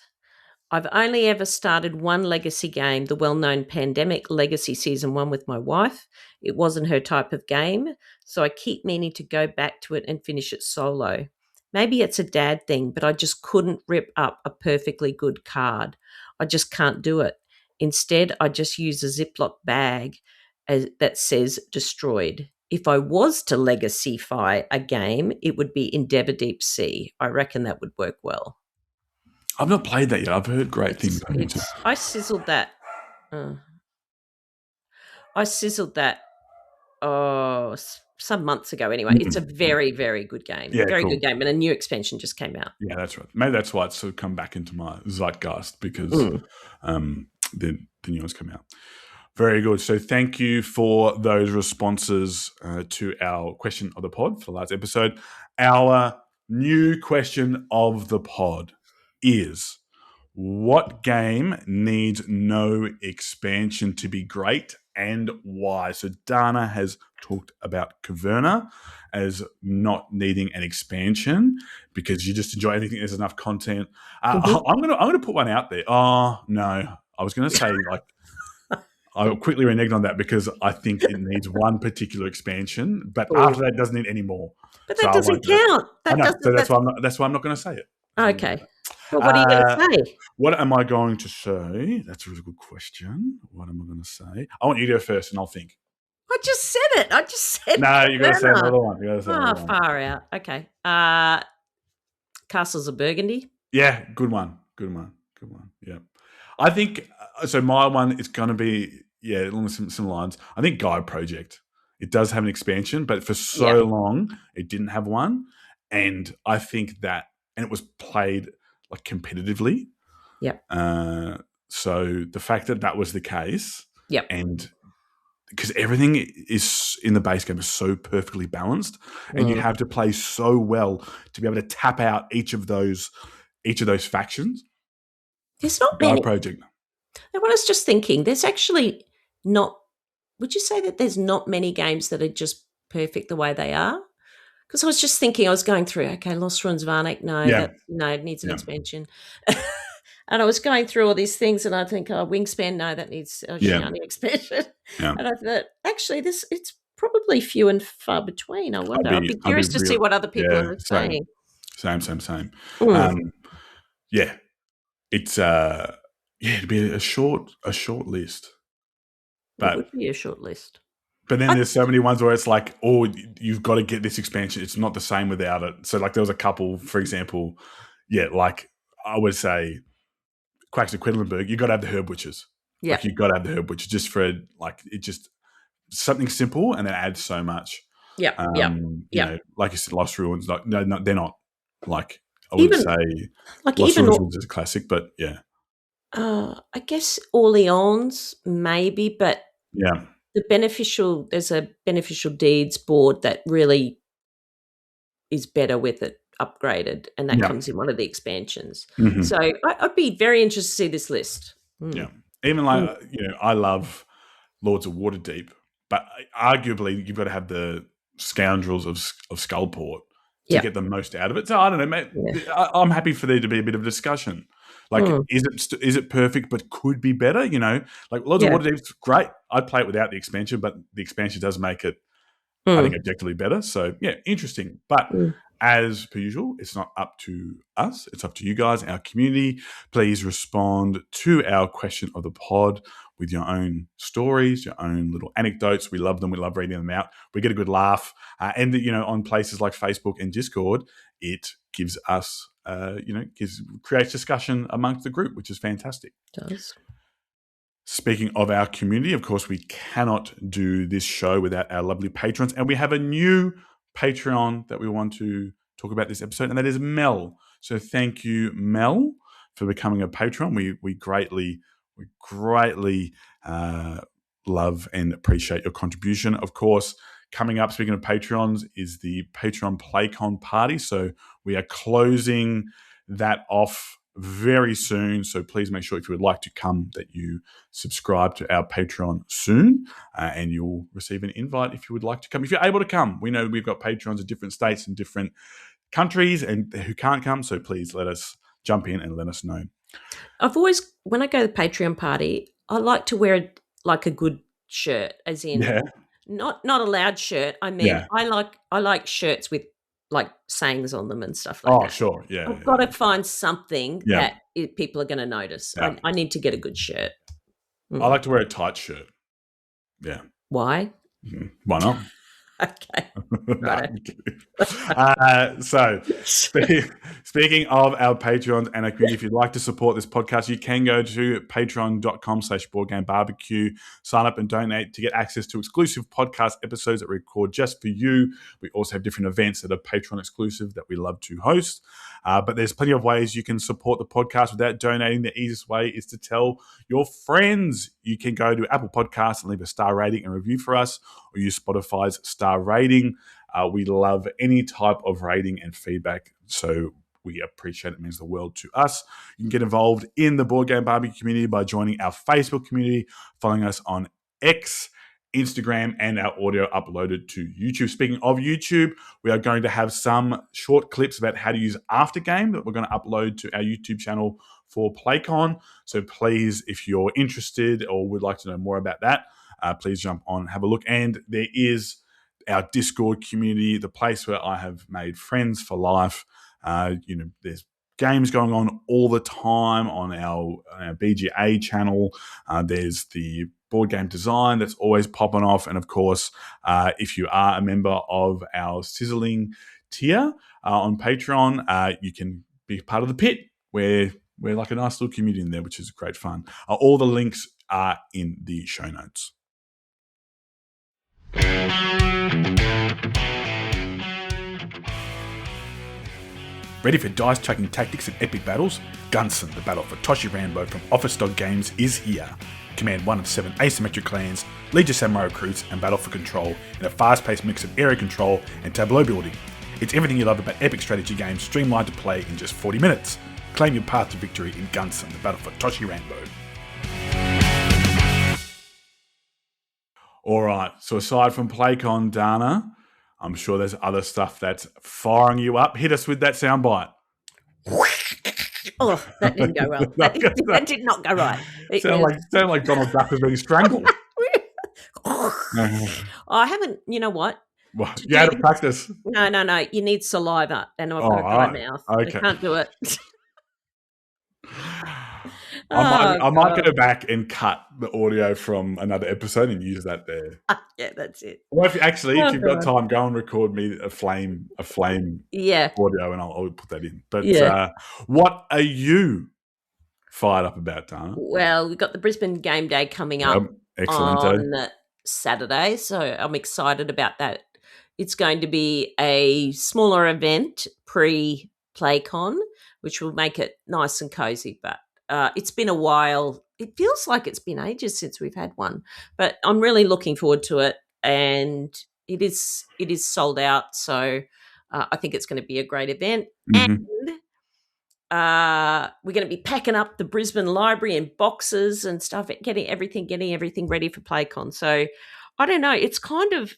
I've only ever started one legacy game, the well-known Pandemic Legacy Season 1 with my wife. It wasn't her type of game, so I keep meaning to go back to it and finish it solo. Maybe it's a dad thing, but I just couldn't rip up a perfectly good card. I just can't do it. Instead, I just use a Ziploc bag that says destroyed. If I was to legacy-fy a game, it would be Endeavour Deep Sea. I reckon that would work well. I've not played that yet. I've heard great things. I sizzled that. Some months ago anyway. It's a very, very good game. Yeah, very good game. And a new expansion just came out. Yeah, that's right. Maybe that's why it's sort of come back into my zeitgeist because the new one's come out. Very good. So thank you for those responses to our question of the pod for the last episode. Our new question of the pod is, what game needs no expansion to be great and why? So Dana has talked about Caverna as not needing an expansion because you just enjoy anything. There's enough content. I'm gonna put one out there. Oh no, I was gonna say like I'll quickly renege on that because I think it needs one particular expansion, but after that, it doesn't need any more. But that doesn't count. That's why I'm not going to say it. Okay. Well, what are you going to say? What am I going to say? That's a really good question. What am I going to say? I want you to go first, and I'll think. I just said it. No, you got to say another one. Far out. Okay. Castles of Burgundy. Yeah, good one. Yeah, I think so. My one is going to be along some lines. I think Guide Project. It does have an expansion, but for so long it didn't have one, and I think that, and it was played like competitively. Yep. So the fact that was the case. Yep. And because everything is in the base game is so perfectly balanced, and you have to play so well to be able to tap out each of those factions. There's not many. Project. I was just thinking, there's actually not. Would you say that there's not many games that are just perfect the way they are? Because I was just thinking, I was going through, okay, Lost Ruins Varnic, it needs an expansion. And I was going through all these things, and I think, Wingspan, no, that needs a Shiani expansion. Yeah. And I thought, actually, it's probably few and far between. I wonder. I'd be curious to see what other people are saying. Same. Mm. Yeah, it's it'd be a short list. But it would be a short list. But then there's so many ones where it's like, oh, you've got to get this expansion. It's not the same without it. So like there was a couple, for example, like I would say Quacks of Quedlinburg, you got to have the herb witches. Yeah. Like you got to have the herb witches just for like it just something simple and it adds so much. Yeah. You know, like you said, Lost Ruins, like no, they're not like I would say like Lost Ruins is a classic, but yeah. I guess Orleans maybe, but yeah. There's a beneficial deeds board that really is better with it upgraded, and that comes in one of the expansions. Mm-hmm. So I'd be very interested to see this list. Yeah. Even like, you know, I love Lords of Waterdeep, but arguably you've got to have the Scoundrels of Skullport to get the most out of it. So I don't know, mate. Yeah. I'm happy for there to be a bit of a discussion. Like, is it perfect but could be better? You know, like Lords of Waterdeep's great. I'd play it without the expansion, but the expansion does make it, I think, objectively better. So, yeah, interesting. But as per usual, it's not up to us. It's up to you guys, our community. Please respond to our question of the pod with your own stories, your own little anecdotes. We love them. We love reading them out. We get a good laugh. And, you know, on places like Facebook and Discord, it gives us, creates discussion amongst the group, which is fantastic. It does. Speaking of our community, of course, we cannot do this show without our lovely patrons. And we have a new Patreon that we want to talk about this episode, and that is Mel. So thank you, Mel, for becoming a patron. We greatly love and appreciate your contribution. Of course, coming up, speaking of Patrons, is the Patreon PlayCon party. So we are closing that off very soon. So please make sure if you would like to come that you subscribe to our Patreon soon, and you'll receive an invite if you would like to come. If you're able to come, we know we've got Patrons in different states and different countries and who can't come. So please let us jump in and let us know. I've always, when I go to the Patreon party, I like to wear like a good shirt, as in not a loud shirt. I mean, I like shirts with like sayings on them and stuff like that. Oh, sure. Yeah. I've got to find something that people are going to notice. Yeah. I need to get a good shirt. I like to wear a tight shirt. Yeah. Why? Why not? Okay. Right. So speaking of our Patreons and our community, if you'd like to support this podcast, you can go to patreon.com/boardgamebarbecue, sign up and donate to get access to exclusive podcast episodes that we record just for you. We also have different events that are Patreon exclusive that we love to host. But there's plenty of ways you can support the podcast without donating. The easiest way is to tell your friends. You can go to Apple Podcasts and leave a star rating and review for us, or use Spotify's star rating. We love any type of rating and feedback, so we appreciate it. It means the world to us. You can get involved in the Board Game Barbecue community by joining our Facebook community, following us on X, Instagram, and our audio uploaded to YouTube. Speaking of YouTube, we are going to have some short clips about how to use Aftergame that we're going to upload to our YouTube channel for PlayCon. So please, if you're interested or would like to know more about that, please jump on and have a look. And there is our Discord community, the place where I have made friends for life. There's games going on all the time on our BGA channel. There's the board game design that's always popping off. And of course, if you are a member of our Sizzling tier on Patreon, you can be part of the pit where we're like a nice little community in there, which is great fun. All the links are in the show notes. Ready for dice-chucking tactics and epic battles? Gunson, the battle for Toshi Rambo from Office Dog Games is here. Command one of 7 asymmetric clans, lead your samurai recruits, and battle for control in a fast-paced mix of area control and tableau building. It's everything you love about epic strategy games streamlined to play in just 40 minutes. Claim your path to victory in Gunson, the battle for Toshi Rambo. All right, so aside from PlayCon, Dana, I'm sure there's other stuff that's firing you up. Hit us with that soundbite. Oh, that didn't go well. That did not go right. Sound like Donald Duck was being strangled. I haven't. You know what? Well, To you had do to practice. no. You need saliva, and I've Oh, got a dry right. mouth. I Okay. can't do it. I might God. go back and cut the audio from another episode and use that there. Yeah, that's it. Well, if you've got God. time, go and record me a flame Yeah, audio, and I'll put that in. But yeah. what are you fired up about, Dana? Well, we've got the Brisbane Game Day coming up Excellent. on Saturday, so I'm excited about that. It's going to be a smaller event pre-PlayCon, which will make it nice and cozy. But it's been a while. It feels like it's been ages since we've had one, but I'm really looking forward to it. And it is sold out, so I think it's going to be a great event. Mm-hmm. And we're going to be packing up the Brisbane Library in boxes and stuff, getting everything ready for PlayCon. So I don't know, it's kind of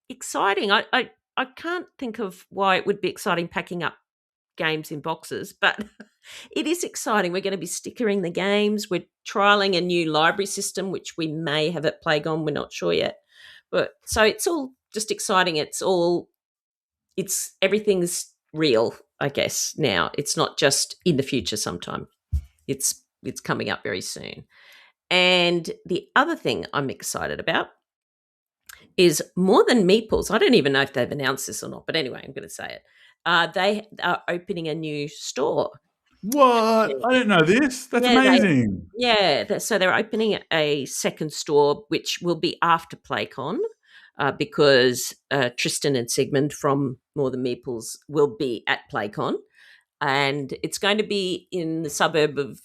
exciting. I can't think of why it would be exciting packing up games in boxes, but it is exciting. We're going to be stickering the games. We're trialing a new library system, which we may have at PlayCon. We're not sure yet, but so it's all just exciting. Everything's real, I guess. Now it's not just in the future. Sometime it's coming up very soon. And the other thing I'm excited about is More Than Meeples. I don't even know if they've announced this or not, but anyway, I'm going to say it. They are opening a new store. What? I didn't know this. That's amazing. So they're opening a second store, which will be after PlayCon, because Tristan and Sigmund from More Than Meeples will be at PlayCon, and it's going to be in the suburb of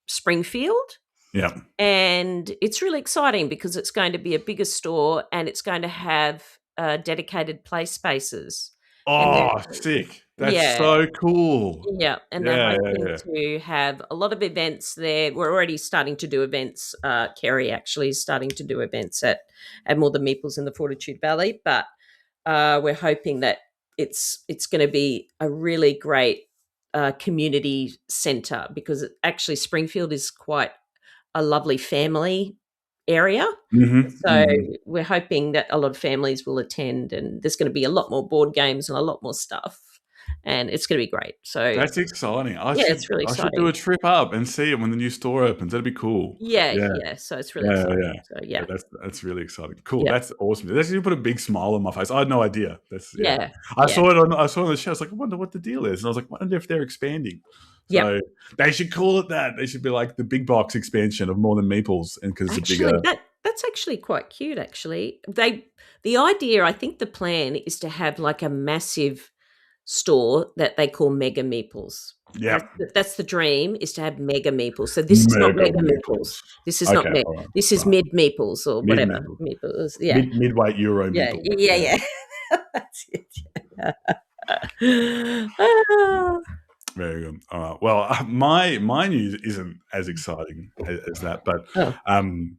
Springfield. Yeah. And it's really exciting because it's going to be a bigger store and it's going to have dedicated play spaces. Oh, sick. That's so cool. Yeah, and they're hoping to have a lot of events there. We're already starting to do events. Kerry actually is starting to do events at More Than Meeples in the Fortitude Valley, but we're hoping that it's going to be a really great community centre, because actually Springfield is quite a lovely family area. Mm-hmm. So we're hoping that a lot of families will attend, and there's going to be a lot more board games and a lot more stuff, and it's going to be great. So that's exciting. It's really exciting. I should do a trip up and see it when the new store opens. That'd be cool. Yeah. So it's really exciting. Yeah. So that's really exciting. Cool. Yeah. That's awesome. That's you put a big smile on my face. I had no idea. I saw it on the show. I was like, I wonder what the deal is, and I was like, I wonder if they're expanding. So they should call it that. They should be like the big box expansion of More Than Meeples, and because it's a bigger. That's actually quite cute. Actually, the idea, I think the plan is to have like a massive store that they call Mega Meeples. Yeah, that's the dream, is to have Mega Meeples. So this is not Mega Meeples. This is not Mega. Right, this is Mid Meeples or whatever. Meeples. Yeah, midweight Euro. Meeples. Yeah. That's it. Very good. All right. Well, my news isn't as exciting as that, but I'm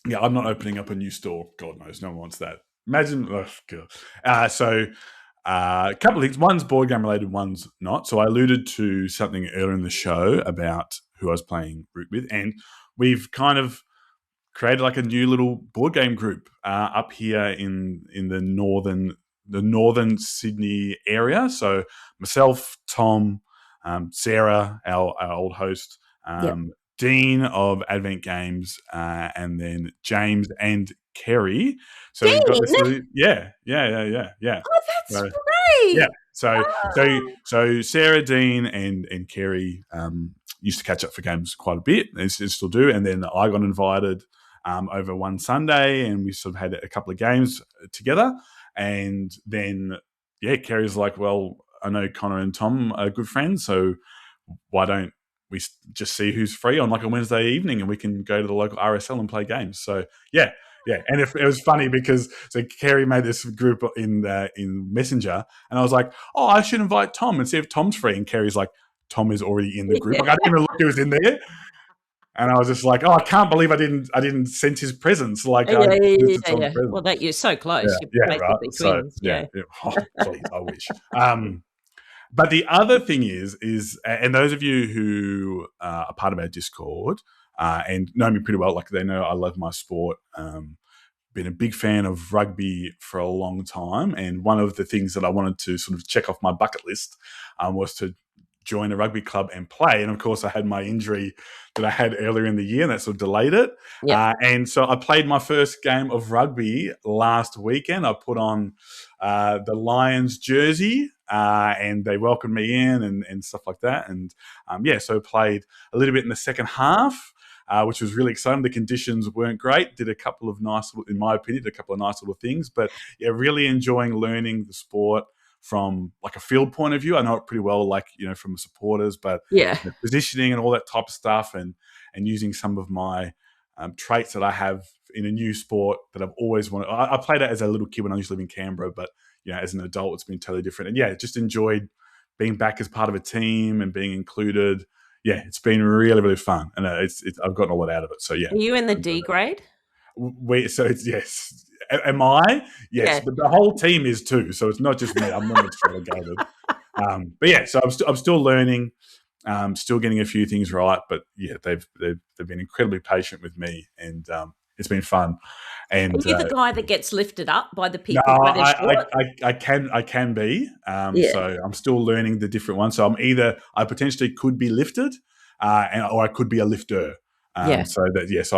not opening up a new store. God knows, no one wants that. Imagine. Oh, God. So a couple of things. One's board game related, one's not. So I alluded to something earlier in the show about who I was playing Root with, and we've kind of created like a new little board game group up here in the northern Sydney area. So myself, Tom, Sarah, our old host, Dean of Advent Games, and then James and Kerry. So Dean? We've got this really, yeah. Oh, that's great. Yeah. So Sarah, Dean, and Kerry used to catch up for games quite a bit. They still do. And then I got invited over one Sunday, and we sort of had a couple of games together. And then, Kerry's like, well, I know Connor and Tom are good friends, so why don't we just see who's free on like a Wednesday evening, and we can go to the local RSL and play games. So, yeah. And it was funny because Kerry made this group in Messenger, and I was like, oh, I should invite Tom and see if Tom's free. And Kerry's like, Tom is already in the group. Like, I didn't even look who was in there. And I was just like, oh, I can't believe I didn't sense his presence. Like, Well, that you're so close. You're basically twins. Oh, please, I wish. But the other thing is, and those of you who are part of our Discord and know me pretty well, like they know I love my sport. been a big fan of rugby for a long time, and one of the things that I wanted to sort of check off my bucket list was to join a rugby club and play. And of course, I had my injury that I had earlier in the year, and that sort of delayed it. Yeah. And so I played my first game of rugby last weekend. I put on the Lions jersey, and they welcomed me in and stuff like that. And so played a little bit in the second half, which was really exciting. The conditions weren't great. Did a couple of nice, in my opinion, little things. But yeah, really enjoying learning the sport from like a field point of view. I know it pretty well, like, from supporters, but positioning and all that type of stuff, and using some of my traits that I have in a new sport that I've always wanted. I played it as a little kid when I used to live in Canberra, but as an adult, it's been totally different. And just enjoyed being back as part of a team and being included. Yeah, it's been really, really fun, and I've gotten a lot out of it. So yeah, are you in the D grade? Yes. Am I? Yes, but the whole team is too. So it's not just me. I'm not relegated. But yeah, so I'm still learning, still getting a few things right. But yeah, they've been incredibly patient with me, and it's been fun. And are you the guy that gets lifted up by the people? No, I can be. So I'm still learning the different ones. So I potentially could be lifted, or I could be a lifter. So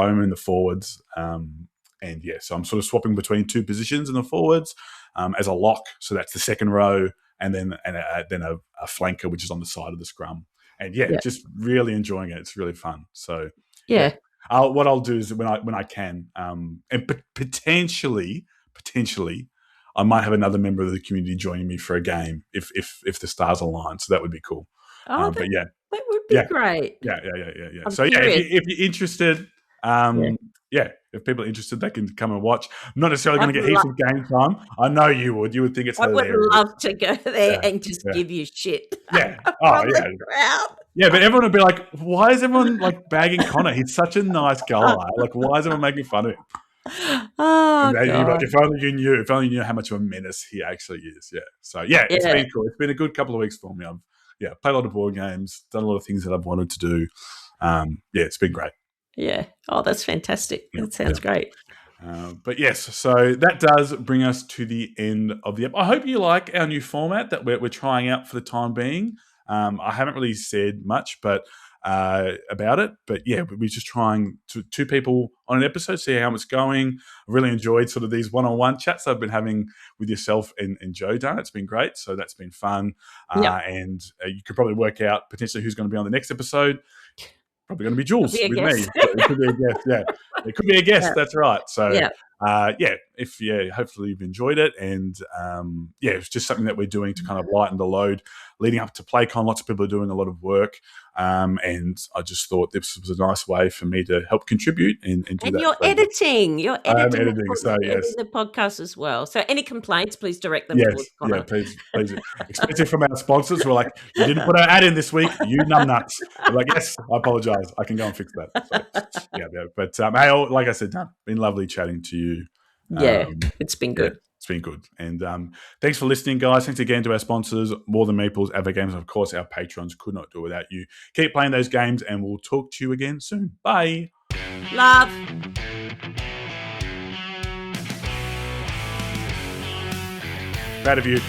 I'm in the forwards. So I'm sort of swapping between two positions in the forwards as a lock. So that's the second row, and then a flanker, which is on the side of the scrum. And just really enjoying it. It's really fun. So what I'll do is when I can, and potentially, I might have another member of the community joining me for a game if the stars align. So that would be cool. Oh, that would be great. Yeah. So if you're interested, if people are interested, they can come and watch. I'm not necessarily going to get heaps of game time. I know you would. You would think it's hilarious. I would love to go there and just give you shit. Yeah. From the crowd. Yeah, but everyone would be like, why is everyone like bagging Conor? He's such a nice guy. Like, why is everyone making fun of him? Oh, God. If only you knew how much of a menace he actually is. Yeah. So it's been cool. It's been a good couple of weeks for me. I've played a lot of board games, done a lot of things that I've wanted to do. It's been great. Yeah. Oh, that's fantastic. That sounds great. But yes, so that does bring us to the end of the episode. I hope you like our new format that we're trying out for the time being. I haven't really said much about it, but we're just trying two people on an episode, see how it's going. I really enjoyed sort of these one-on-one chats I've been having with yourself and Joe, Dana. It's been great, so that's been fun. And you could probably work out potentially who's going to be on the next episode. Probably going to be Jules with me. It could be a guest. Yeah, it could be a guest. That's right. So, hopefully you've enjoyed it, and it's just something that we're doing to kind of lighten the load leading up to PlayCon. Lots of people are doing a lot of work, and I just thought this was a nice way for me to help contribute and do that. And you're editing. I'm editing. So yes, the podcast as well. So any complaints, please direct them towards Conor. Yeah, please. Especially from our sponsors, we're like, you didn't put our ad in this week, you numbnuts. I'm like, yes, I apologise. I can go and fix that. So, but hey, like I said, Dan, been lovely chatting to you. It's been good. It's been good. And thanks for listening, guys. Thanks again to our sponsors, More Than Meeples, Advent Games, and of course, our patrons. Could not do it without you. Keep playing those games, and we'll talk to you again soon. Bye. Love. Proud of you.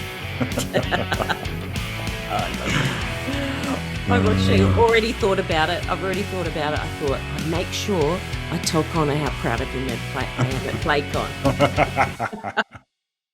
I've actually already thought about it. I thought I'd make sure I tell Conor how proud of him I am at PlayCon.